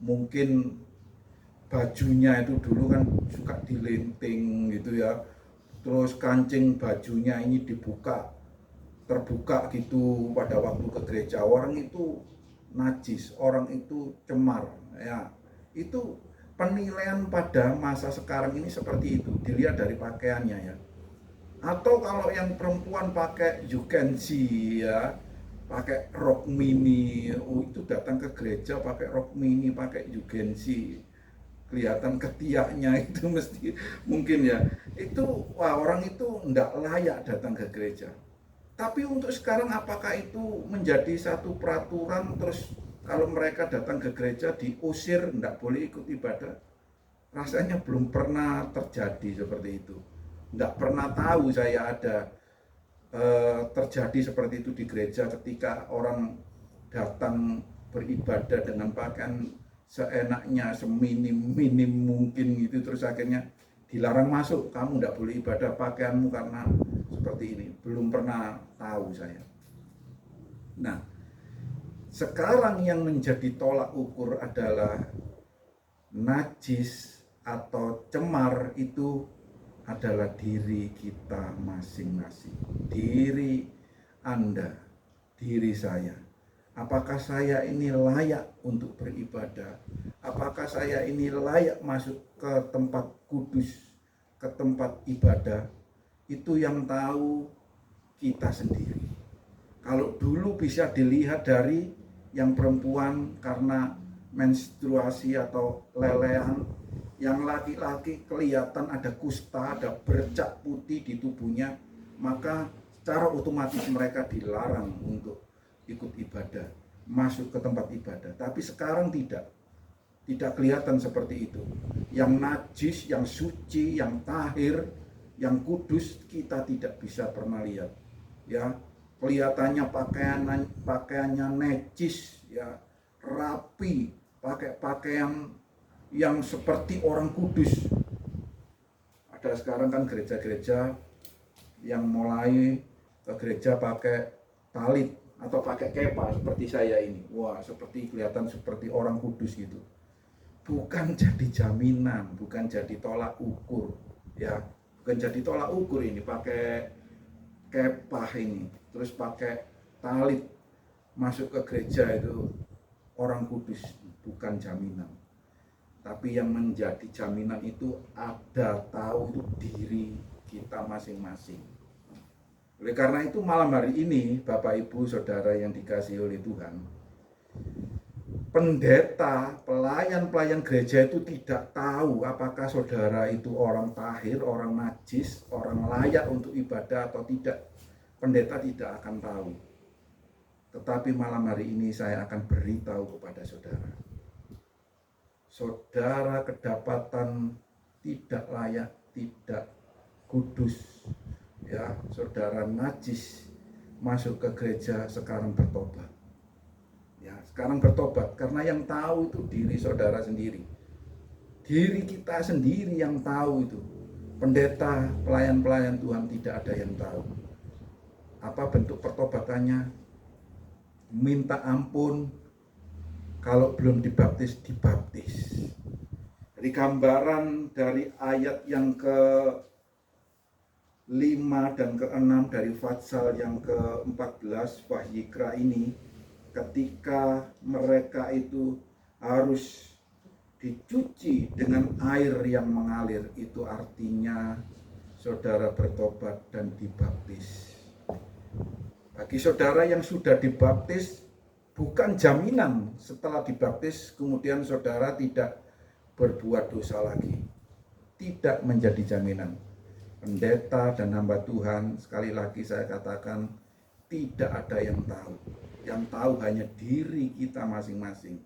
mungkin bajunya itu dulu kan suka dilenting gitu ya, terus kancing bajunya ini terbuka gitu pada waktu ke gereja. Orang itu najis, orang itu cemar ya. Itu penilaian pada masa sekarang ini seperti itu, dilihat dari pakaiannya ya. Atau kalau yang perempuan pakai you can see ya, pakai rok mini, itu datang ke gereja pakai rok mini, pakai you can see, kelihatan ketiaknya itu mesti mungkin ya. Itu wah, orang itu enggak layak datang ke gereja. Tapi untuk sekarang apakah itu menjadi satu peraturan terus kalau mereka datang ke gereja diusir, enggak boleh ikut ibadah? Rasanya belum pernah terjadi seperti itu. Enggak pernah tahu saya ada terjadi seperti itu di gereja ketika orang datang beribadah dengan pakaian seenaknya, seminim mungkin gitu, terus akhirnya dilarang masuk, kamu enggak boleh ibadah pakaianmu karena seperti ini. Belum pernah tahu saya. Nah, sekarang yang menjadi tolak ukur adalah najis atau cemar itu adalah diri kita masing-masing. Diri Anda, diri saya. Apakah saya ini layak untuk beribadah? Apakah saya ini layak masuk ke tempat kudus, ke tempat ibadah? Itu yang tahu kita sendiri. Kalau dulu bisa dilihat dari yang perempuan karena menstruasi atau lelehan, yang laki-laki kelihatan ada kusta, ada bercak putih di tubuhnya, maka secara otomatis mereka dilarang untuk ikut ibadah, masuk ke tempat ibadah. Tapi sekarang tidak kelihatan seperti itu. Yang najis, yang suci, yang tahir, yang kudus kita tidak bisa pernah lihat. Ya, kelihatannya pakaiannya najis, ya, rapi, pakai pakaian yang seperti orang kudus. Ada sekarang kan gereja-gereja yang mulai ke gereja pakai talit atau pakai kepa seperti saya ini. Wah, seperti kelihatan seperti orang kudus gitu. Bukan jadi jaminan, bukan jadi tolak ukur, ya. Bukan jadi tolak ukur ini pakai kepah ini, terus pakai talit masuk ke gereja itu orang kudus, bukan jaminan. Tapi yang menjadi jaminan itu ada tahu itu diri kita masing-masing. Oleh karena itu malam hari ini Bapak Ibu Saudara yang dikasihi oleh Tuhan, pendeta, pelayan-pelayan gereja itu tidak tahu apakah saudara itu orang tahir, orang najis, orang layak untuk ibadah atau tidak. Pendeta tidak akan tahu. Tetapi malam hari ini saya akan beritahu kepada saudara. Saudara kedapatan tidak layak, tidak kudus. Ya, saudara najis masuk ke gereja, sekarang bertobat. Ya, sekarang bertobat karena yang tahu itu diri saudara sendiri. Diri kita sendiri yang tahu itu. Pendeta, pelayan-pelayan Tuhan tidak ada yang tahu. Apa bentuk pertobatannya? Minta ampun, kalau belum dibaptis, dibaptis. Jadi gambaran dari ayat yang ke-5 dan ke-6 dari Fatsal yang ke-14 Wahyikra ini, ketika mereka itu harus dicuci dengan air yang mengalir, itu artinya saudara bertobat dan dibaptis. Bagi saudara yang sudah dibaptis, bukan jaminan setelah dibaptis kemudian saudara tidak berbuat dosa lagi. Tidak menjadi jaminan. Pendeta dan hamba Tuhan, sekali lagi saya katakan, tidak ada yang tahu. Yang tahu hanya diri kita masing-masing.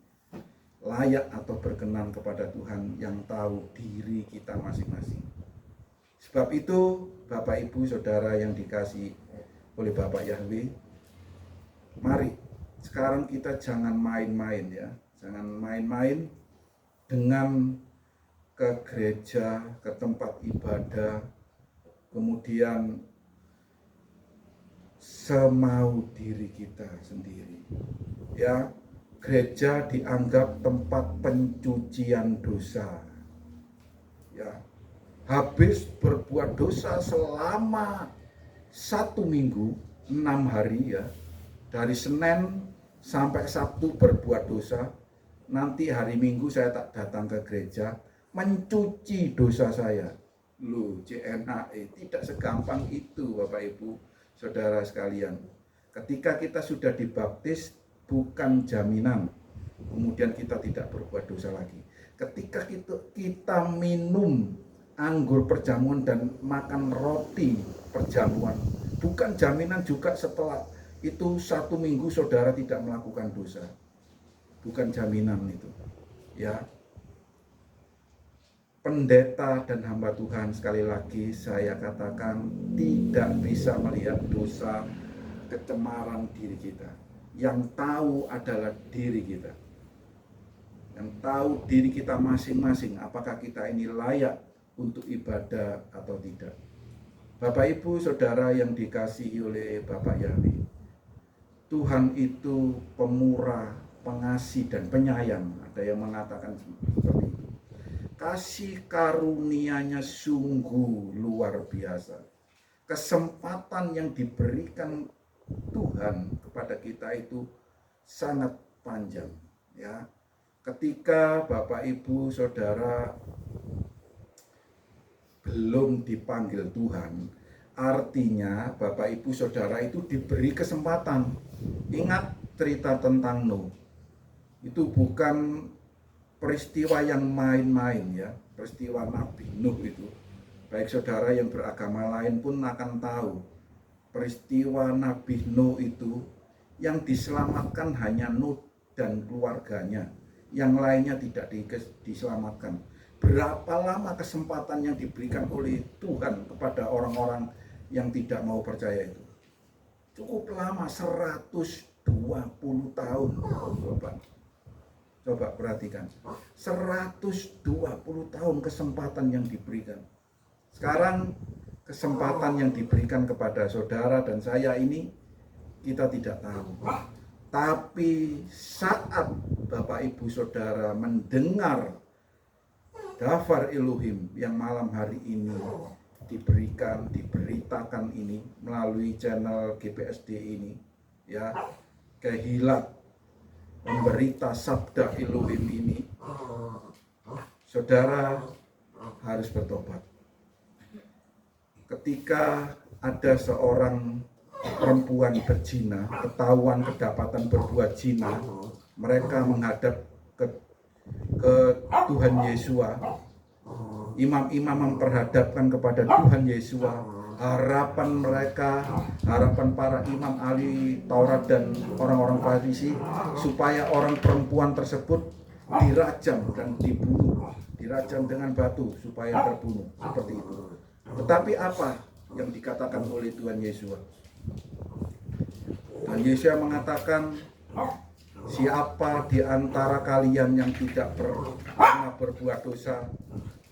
Layak atau berkenan kepada Tuhan, yang tahu diri kita masing-masing. Sebab itu, Bapak Ibu Saudara yang dikasihi oleh Bapak Yahweh, mari sekarang kita jangan main-main ya. Jangan main-main dengan ke gereja, ke tempat ibadah, kemudian semau diri kita sendiri. Ya, gereja dianggap tempat pencucian dosa. Ya, habis berbuat dosa selama 1 minggu, 6 hari ya, dari Senin sampai Sabtu berbuat dosa. Nanti hari Minggu saya tak datang ke gereja mencuci dosa saya. Loh, JNAE tidak segampang itu Bapak Ibu Saudara sekalian. Ketika kita sudah dibaptis, bukan jaminan kemudian kita tidak berbuat dosa lagi. Ketika kita minum anggur perjamuan dan makan roti perjamuan, bukan jaminan juga setelah itu 1 minggu saudara tidak melakukan dosa. Bukan jaminan itu. Ya. Pendeta dan hamba Tuhan, sekali lagi saya katakan, tidak bisa melihat dosa, kecemaran diri kita. Yang tahu adalah diri kita. Yang tahu diri kita masing-masing, apakah kita ini layak untuk ibadah atau tidak. Bapak Ibu Saudara yang dikasihi oleh Bapak Yahweh, Tuhan itu pemurah, pengasih dan penyayang. Ada yang mengatakan seperti itu. Kasih karunia-Nya sungguh luar biasa. Kesempatan yang diberikan Tuhan kepada kita itu sangat panjang ya. Ketika Bapak Ibu Saudara belum dipanggil Tuhan, artinya Bapak Ibu Saudara itu diberi kesempatan. Ingat cerita tentang Nuh. Itu bukan peristiwa yang main-main ya, peristiwa Nabi Nuh itu. Baik saudara yang beragama lain pun akan tahu, peristiwa Nabi Nuh itu yang diselamatkan hanya Nuh dan keluarganya, yang lainnya tidak diselamatkan. Berapa lama kesempatan yang diberikan oleh Tuhan kepada orang-orang yang tidak mau percaya itu? Cukup lama, 120 tahun. Coba perhatikan, 120 tahun kesempatan yang diberikan. Sekarang kesempatan yang diberikan kepada saudara dan saya ini kita tidak tahu. Tapi saat Bapak Ibu Saudara mendengar Dafar Elohim yang malam hari ini diberitakan ini melalui channel GPSD ini ya, Kehilat memberita sabda Elohim ini, saudara harus bertobat. Ketika ada seorang perempuan berzina, ketahuan kedapatan berbuat zina, mereka menghadap ke Tuhan Yesua. Imam-imam memperhadapkan kepada Tuhan Yesua, harapan mereka, harapan para imam ahli Taurat dan orang-orang Farisi, supaya orang perempuan tersebut dirajam dan dibunuh, dirajam dengan batu supaya terbunuh, seperti itu. Tetapi apa yang dikatakan oleh Tuhan Yesus? Tuhan Yesus mengatakan, siapa di antara kalian yang tidak pernah berbuat dosa,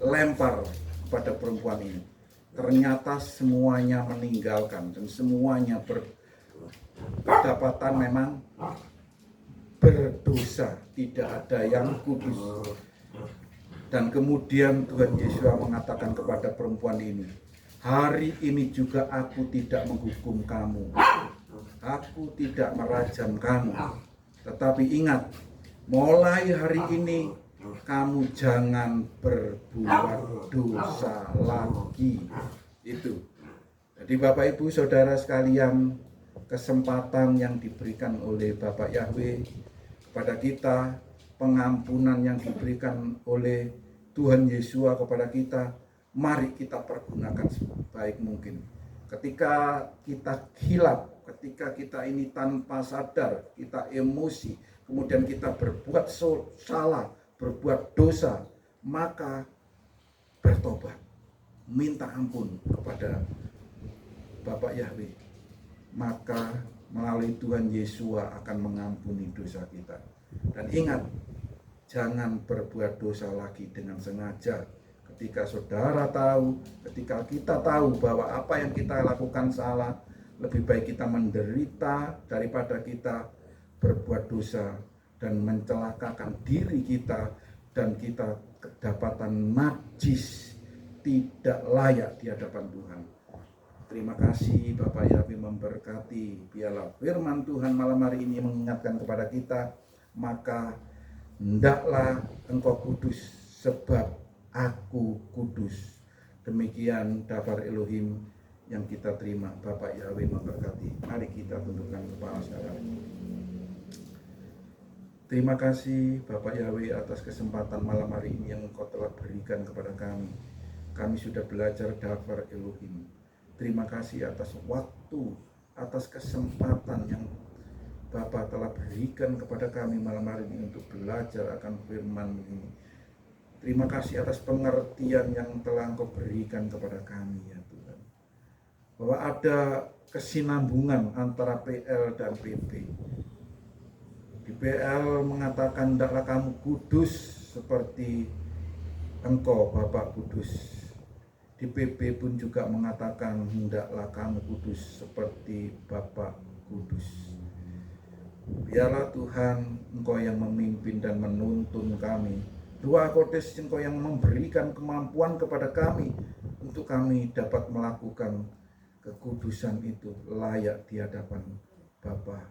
lempar pada perempuan ini. Ternyata semuanya meninggalkan dan semuanya berdapatan memang berdosa, tidak ada yang kudus. Dan kemudian Tuhan Yesus mengatakan kepada perempuan ini, hari ini juga aku tidak menghukum kamu, aku tidak merajam kamu, tetapi ingat, mulai hari ini kamu jangan berbuat dosa lagi. Itu. Jadi Bapak Ibu Saudara sekalian, kesempatan yang diberikan oleh Bapak Yahweh kepada kita, pengampunan yang diberikan oleh Tuhan Yesus kepada kita, mari kita pergunakan sebaik mungkin. Ketika kita hilap, ketika kita ini tanpa sadar, kita emosi, kemudian kita berbuat salah, berbuat dosa, maka bertobat, minta ampun kepada Bapak Yahweh, maka melalui Tuhan Yesus akan mengampuni dosa kita. Dan ingat, jangan berbuat dosa lagi dengan sengaja. Ketika saudara tahu, ketika kita tahu bahwa apa yang kita lakukan salah, lebih baik kita menderita daripada kita berbuat dosa dan mencelakakan diri kita, dan kita kedapatan najis, tidak layak di hadapan Tuhan. Terima kasih Bapak Yahweh memberkati. Biarlah firman Tuhan malam hari ini mengingatkan kepada kita, maka hendaklah engkau kudus sebab aku kudus. Demikian daftar Elohim yang kita terima. Bapak Yahweh memberkati. Mari kita tundukkan kepala sekarang. Terima kasih Bapak Yahweh atas kesempatan malam hari ini yang Engkau telah berikan kepada kami. Kami sudah belajar daftar Elohim. Terima kasih atas waktu, atas kesempatan yang Bapak telah berikan kepada kami malam hari ini untuk belajar akan firman ini. Terima kasih atas pengertian yang telah Engkau berikan kepada kami ya Tuhan. Bahwa ada kesinambungan antara PL dan PP. Di PL mengatakan, hendaklah kamu kudus seperti Engkau Bapa kudus. Di PP pun juga mengatakan, hendaklah kamu kudus seperti Bapa kudus. Biarlah Tuhan Engkau yang memimpin dan menuntun kami. Ruach Kodes Engkau yang memberikan kemampuan kepada kami untuk kami dapat melakukan kekudusan itu layak di hadapan Bapa.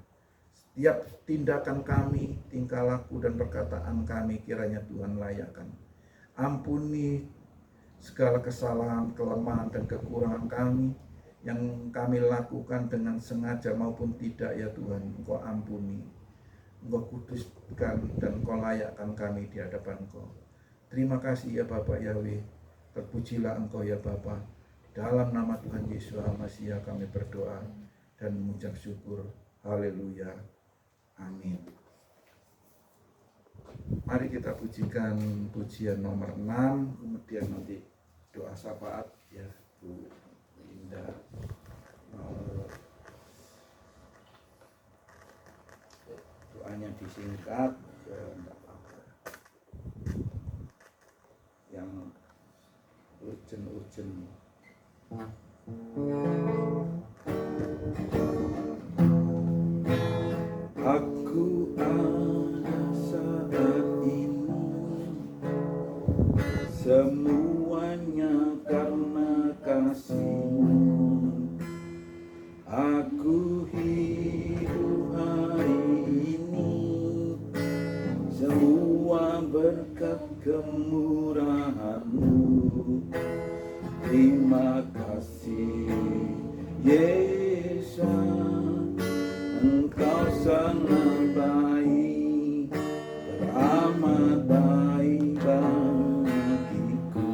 Setiap tindakan kami, tingkah laku dan perkataan kami kiranya Tuhan layakkan. Ampuni segala kesalahan, kelemahan dan kekurangan kami yang kami lakukan dengan sengaja maupun tidak ya Tuhan. Engkau ampuni, Engkau kuduskan dan Engkau layakkan kami di hadapan Engkau. Terima kasih ya Bapak Yahweh. Terpujilah Engkau ya Bapa. Dalam nama Tuhan Yesus Al-Masih kami berdoa dan mengucap syukur. Haleluya. Amin. Mari kita pujikan pujian nomor 6, kemudian nanti doa syafaat ya Bu Indah. Doanya disingkat ya, enggak apa-apa. Yang urgent-urgent. Aku ada saat ini, semuanya karena kasih-Mu. Aku hidup hari ini, semua berkat kemurahan-Mu. Terima kasih Yesus, Engkau sangat baik, teramat baik bagiku.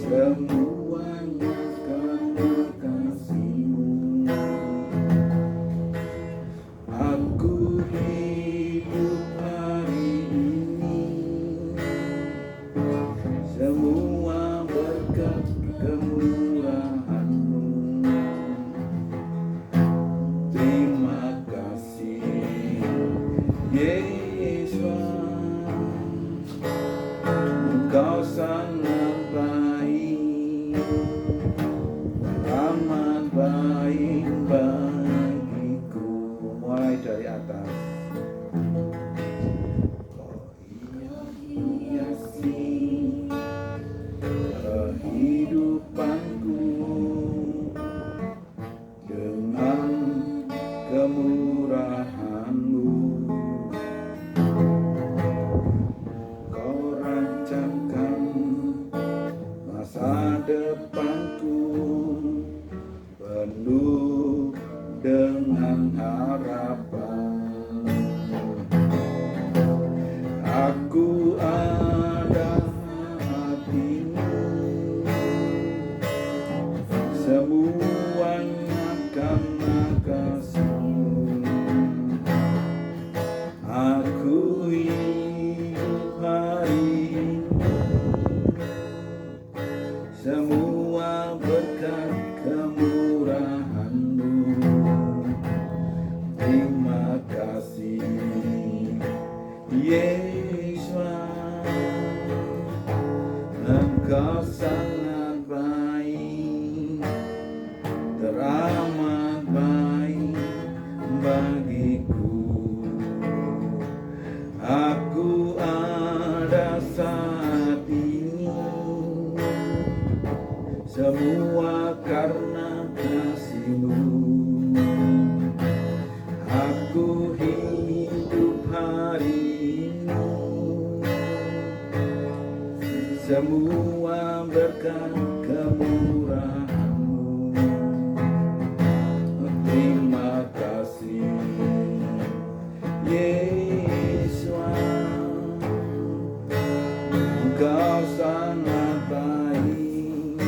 semuanya karena kasih-Mu. Aku hidup hari ini, semua berkat kemurahan-Mu. Terima kasih Yesus, Engkau sangat baik, amat baik bagiku. Mulai dari atas. Kau hiasi kehidupanku dengan kemurahan-Mu. Kau rancangkan masa depanku penuh dengan harapan. Aku ada hatimu, semuanya karena kasih-Mu. Aku hidup hari ini, semua berkat kemurahan-Mu. Terima kasih Yesus, Engkau sangat baik, teramat baik bagiku. Aku ada saat ini, semua karena kasih-Mu. Aku hidup hari ini, semua berkat kemurahan-Mu. Terima kasih Yesus, Engkau sangat baik,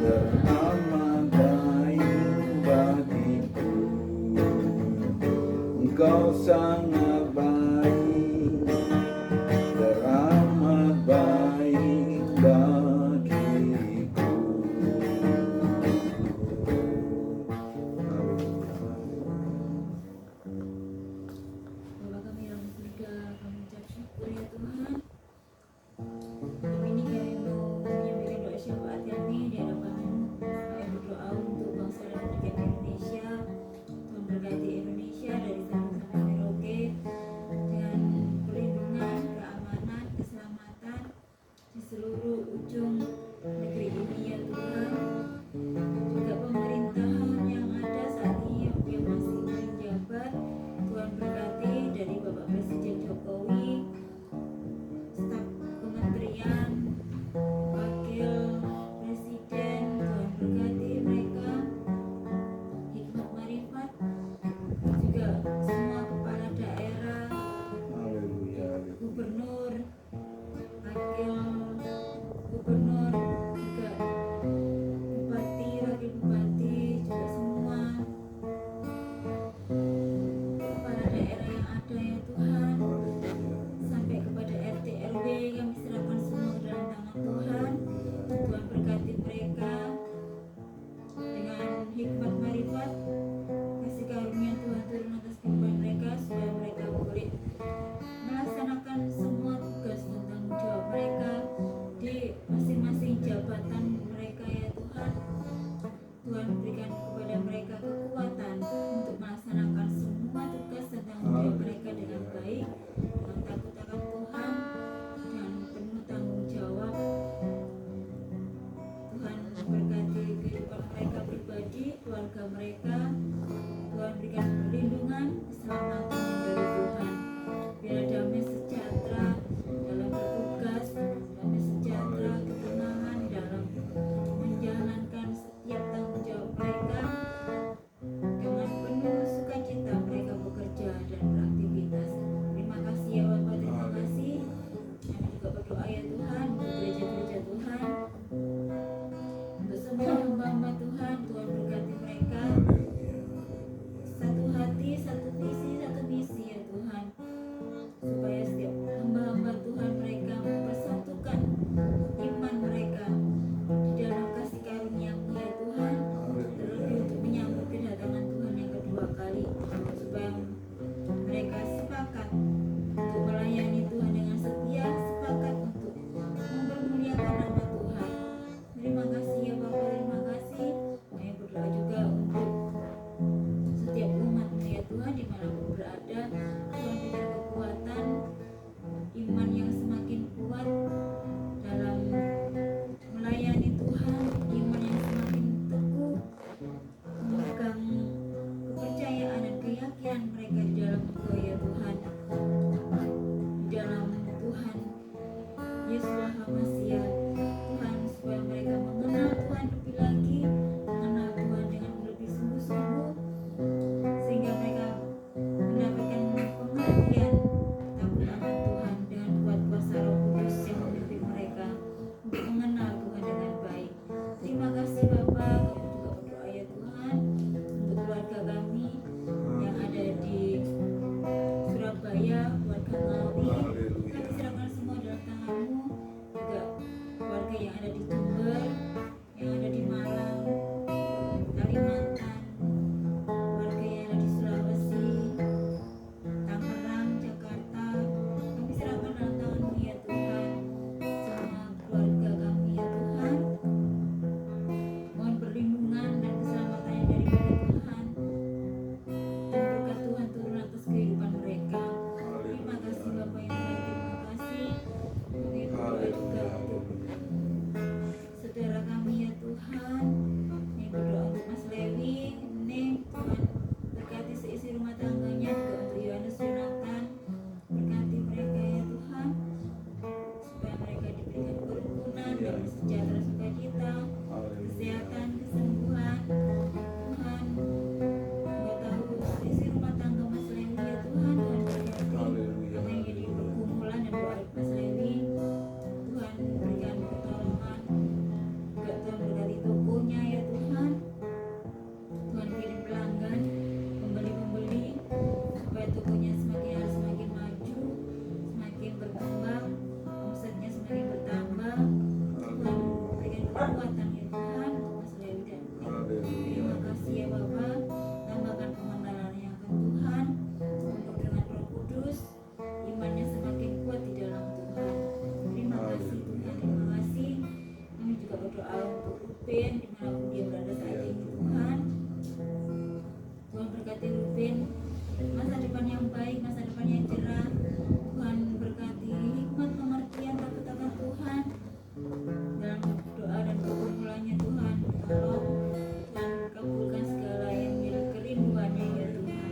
teramat baik bagiku. Engkau sangat baik, teramat baik bagiku. Bapa kami yang di surga, kami ucap syukur ya Tuhan. Hari ini kami mau menyampaikan doa syafaat kami di hadapan kami berdoa untuk bangsa dan negara Indonesia. Tuhan berkati Indonesia dari Sabang sampai Merauke dengan perlindungan, keamanan, keselamatan di seluruh ujung negeri ini ya Tuhan. Juga pemerintahan yang ada saat ini yang masih menjabat, Tuhan berkati dari Bapak Presiden Jokowi, staf kementerian, wakil presiden, Tuhan berkati mereka, hikmat marifat, juga semua kepala daerah, Haleluya. gubernur, wakil gubernur, juga bupati, wakil bupati, juga semua kepala daerah yang ada ya Tuhan, sampai kepada RT RW kami serahkan semua ke dalam tangan Tuhan. Tuhan berkati mereka dengan hikmat marifat, kasih karunia Tuhan turun atas kehidupan mereka supaya mereka boleh melaksanakan semua tugas dan tanggung jawab mereka di masing-masing jabatan mereka ya Tuhan. Tuhan berikan kepada mereka kekuatan untuk melaksanakan semua tugas dan tanggung jawab mereka dengan baik, dengan takut akan Tuhan dan penuh tanggung jawab. Tuhan berkati kehidupan mereka pribadi, keluarga mereka. Tuhan berikan perlindungan, keselamatan yang dari Tuhan. Biar damai sejahtera dalam bertugas, damai sejahtera, ketenangan dalam sejahtera, sukacita, kesehatan, kesembuhan. Tuhan, Engkau tahu isi rumah tangga Mas Lewi ya Tuhan. Tuhan berkati apa yang jadi pergumulan dan doa Mas Lewi. Tuhan berikan pertolongan. Juga Tuhan berkati tokonya ya Tuhan. Tuhan kirim pelanggan, pembeli-pembeli, supaya tokonya semakin hari semakin maju, semakin berkembang, omsetnya semakin bertambah. Tuhan berikan kekuatan ya Tuhan untuk Mas Lewi dan terima kasih ya Bapak. Tambahkan pengenalannya akan Tuhan, penuh dengan Roh Kudus, imannya semakin kuat di dalam Tuhan. Terima kasih Tuhan, terima kasih. Kami juga berdoa untuk Ruben dimanapun dia berada saat ini Tuhan. Tuhan berkati Ruben, masa depan yang baik, masa depan yang cerah. Tuhan berkati hikmat, pengertian, takut akan Tuhan dalam doa dan pergumulannya Tuhan. Tolong Tuhan kabulkan segala yang menjadi kerinduannya ya Tuhan.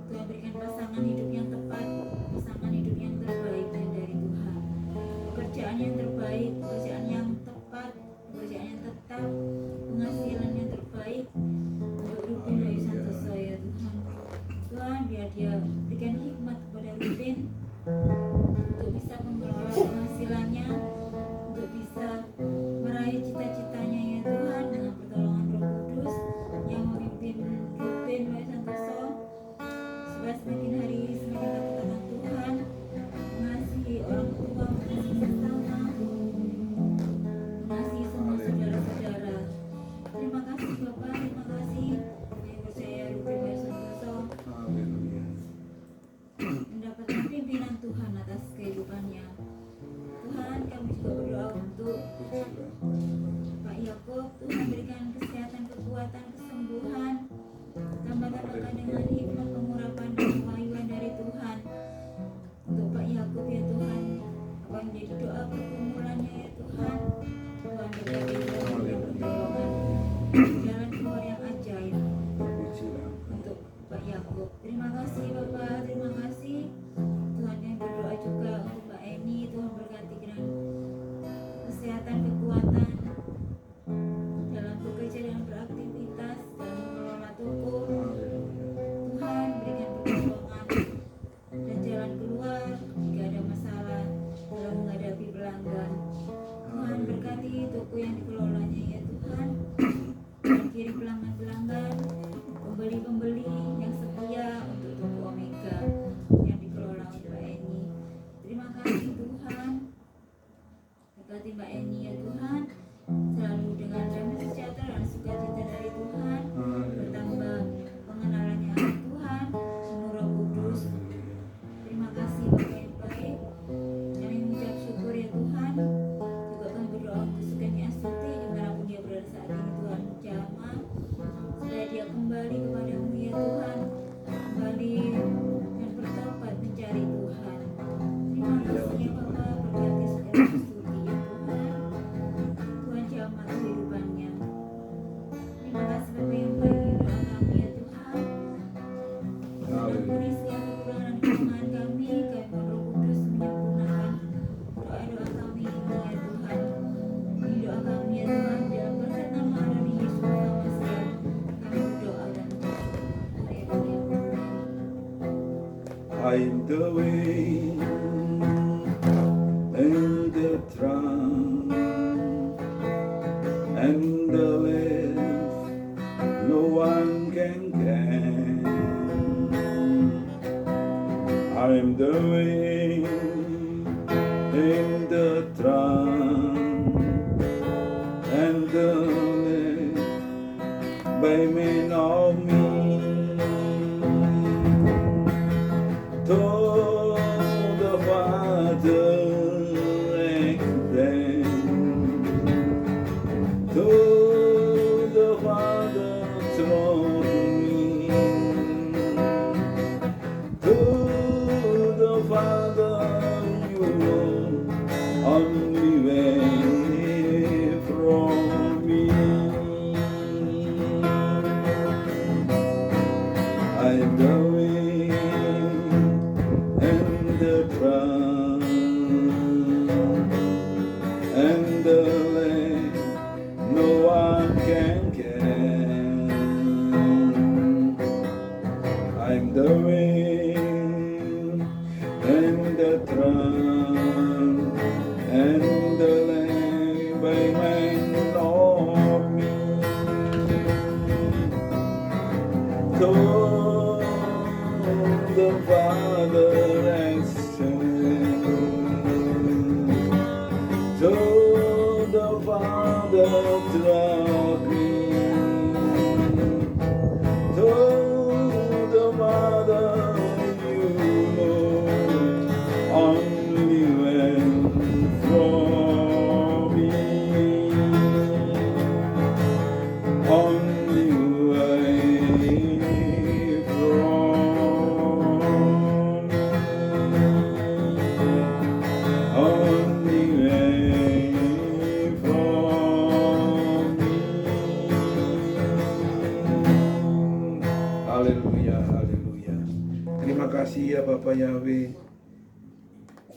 Tuhan berikan pasangan hidup yang tepat, pasangan hidup yang terbaik dari Tuhan. Pekerjaan yang terbaik, pekerjaan yang tepat, pekerjaan yang tetap, penghasilan yang terbaik untuk Ruben Bayu Santoso ya Tuhan. Tuhan biar dia berikan hikmat kepada Ruben untuk bisa mengelola penghasilannya, untuk bisa meraih cita-citanya ya Tuhan dengan pertolongan Roh Kudus yang memimpin Ruben Bayu Santoso supaya semakin hari semakin takut akan Tuhan, mengasihi orang tua, mengasihi sesama, mengasihi semua saudara-saudara. Terima kasih Bapak, terima kasih. Kami percaya Ruben Bayu Santoso mendapatkan pimpinan Tuhan atas kehidupannya. Tuhan, kami juga berdoa untuk Pak Yakob. Tuhan berikan kesehatan, kekuatan, kesembuhan. Tambah-tambahkan dengan hikmat, pengurapan, dan kewahyuan dari Tuhan untuk Pak Yakob ya Tuhan. Apa yang menjadi doa pergumulannya ya Tuhan. Tuhan berkati Tuhan berikan pertolongan, jalan keluar yang ajaib untuk Pak Yakob. Terima kasih Bapak, terima kasih. Tuhan yang berdoa juga untuk Pak Eni. Tuhan berkati dengan kesehatan, kekuatan dalam bekerja dan beraktivitas dalam mengelola toko. Tuhan berikan pertolongan dan jalan keluar jika ada masalah dalam menghadapi pelanggan. Tuhan berkati toko yang dikelolanya ya Tuhan. Dan kirim pelanggan-pelanggan, pembeli-pembeli yang setia untuk toko Omega yang dikelola oleh Mbak Eni. Terima kasih Tuhan. Berkati Mbak Eni ya Tuhan, selalu dengan damai sejahtera dan sukacita dari Tuhan, bertambah pengenalannya akan Tuhan, penuh Roh Kudus. Terima kasih Bapak yang baik. Kami mengucap syukur ya Tuhan. Juga kami berdoa untuk Sugeng Astuti dimanapun dia berada saat ini Tuhan, jamah supaya dia kembali kepadamu ya Tuhan, kembali dan bertobat mencari Tuhan. Terima kasih ya Bapak, berkati Sugeng Astuti ya Tuhan. Tuhan jamah kehidupannya. Terima kasih Bapak yang baik, doa kami ya Tuhan. Ampuni segala kekurangan dan kelemahan kami, kami mohon Roh Kudus menyempurnakan doa-doa kami ini ya Tuhan. Ini doa kami ya Tuhan, dalam berkat nama Adonai Yesus Masias kami berdoa dan bersyukur. I'm the way and the truth and the life no one can get. I'm the way and the truth and the life by men of me. To the Father extend, to the Father through me, to the Father you know only way from me. the land no one can get. I'm the wind and the drum and the land by man of me. Though the Father has sent, though the Father drug me, though the Father you know only went from me, only way from me, only way from me. Haleluya, haleluya. Terima kasih ya Bapak Yahweh.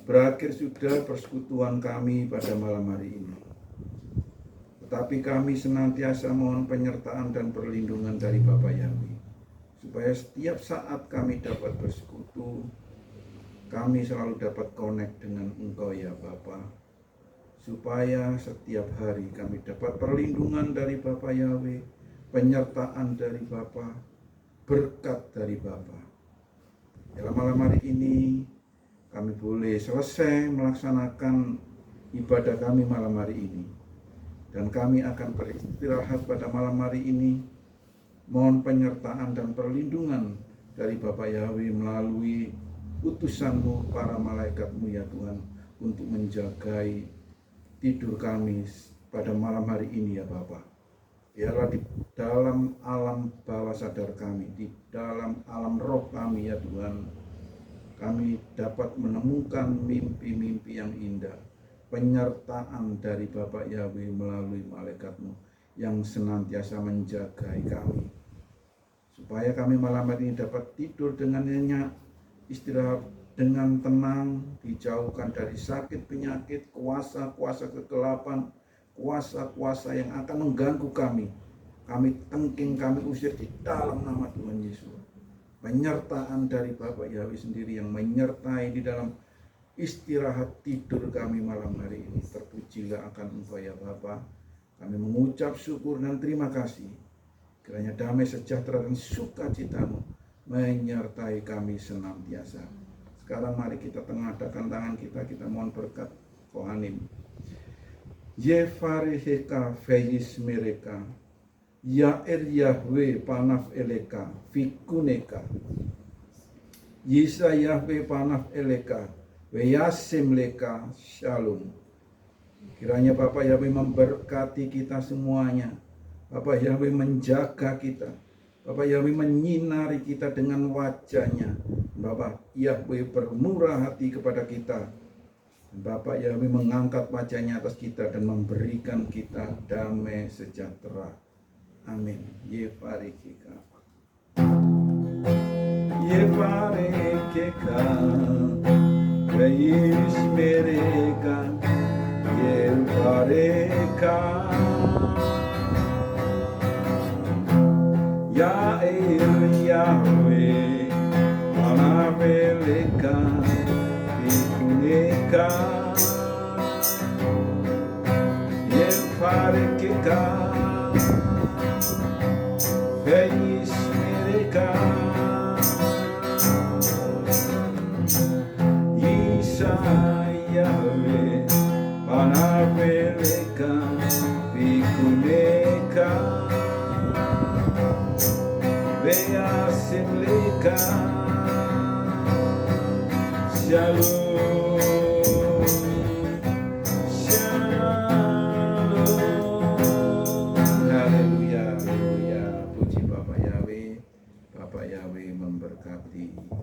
Berakhir sudah persekutuan kami pada malam hari ini. Tetapi kami senantiasa mohon penyertaan dan perlindungan dari Bapak Yahweh, supaya setiap saat kami dapat bersekutu, kami selalu dapat connect dengan Engkau ya Bapa. Supaya setiap hari kami dapat perlindungan dari Bapak Yahweh, penyertaan dari Bapa, berkat dari Bapa. Dalam malam hari ini kami boleh selesai melaksanakan ibadah kami malam hari ini, dan kami akan beristirahat pada malam hari ini. Mohon penyertaan dan perlindungan dari Bapak Yahweh melalui utusan-Mu, para malaikat-Mu ya Tuhan, untuk menjagai tidur kami pada malam hari ini ya Bapa. Biarlah di dalam alam bawah sadar kami, di dalam alam roh kami ya Tuhan, kami dapat menemukan mimpi-mimpi yang indah, penyertaan dari Bapak Yahweh melalui malaikat-Mu yang senantiasa menjagai kami, supaya kami malam hari ini dapat tidur dengan nyenyak, istirahat dengan tenang, dijauhkan dari sakit penyakit, kuasa-kuasa kegelapan, kuasa-kuasa yang akan mengganggu kami. Kami tengking, kami usir di dalam nama Tuhan Yesus. Penyertaan dari Bapak Yahweh sendiri yang menyertai di dalam istirahat tidur kami malam hari ini. Terpujilah akan Engkau ya Bapa. Kami mengucap syukur dan terima kasih. Kiranya damai sejahtera dan sukacita-Mu menyertai kami senantiasa. Sekarang mari kita tengadahkan tangan kita mohon berkat Kohanim. Yefareheka feis mereka, Yair Yahweh panaf eleka, Fikuneka, Yisa Yahweh panaf eleka, Weyasim leka, Shalom. Kiranya Bapak Yahweh memberkati kita semuanya. Bapak Yahweh menjaga kita. Bapak Yahweh menyinari kita dengan wajah-Nya. Bapak Yahweh bermurah hati kepada kita. Bapak Yahweh mengangkat wajah-Nya atas kita dan memberikan kita damai sejahtera. Amin. Yefarikika. Yefarikika. Veis mereka. Yefarika. Yair Yahweh Manaveleka Vikuneka Yefarekeka Veis mereka Isa Yahweh Manaveleka Vikuneka Veyasim leka, Shalom, Shalom. Haleluya, haleluya. Puji Bapak Yahweh. Bapak Yahweh memberkati.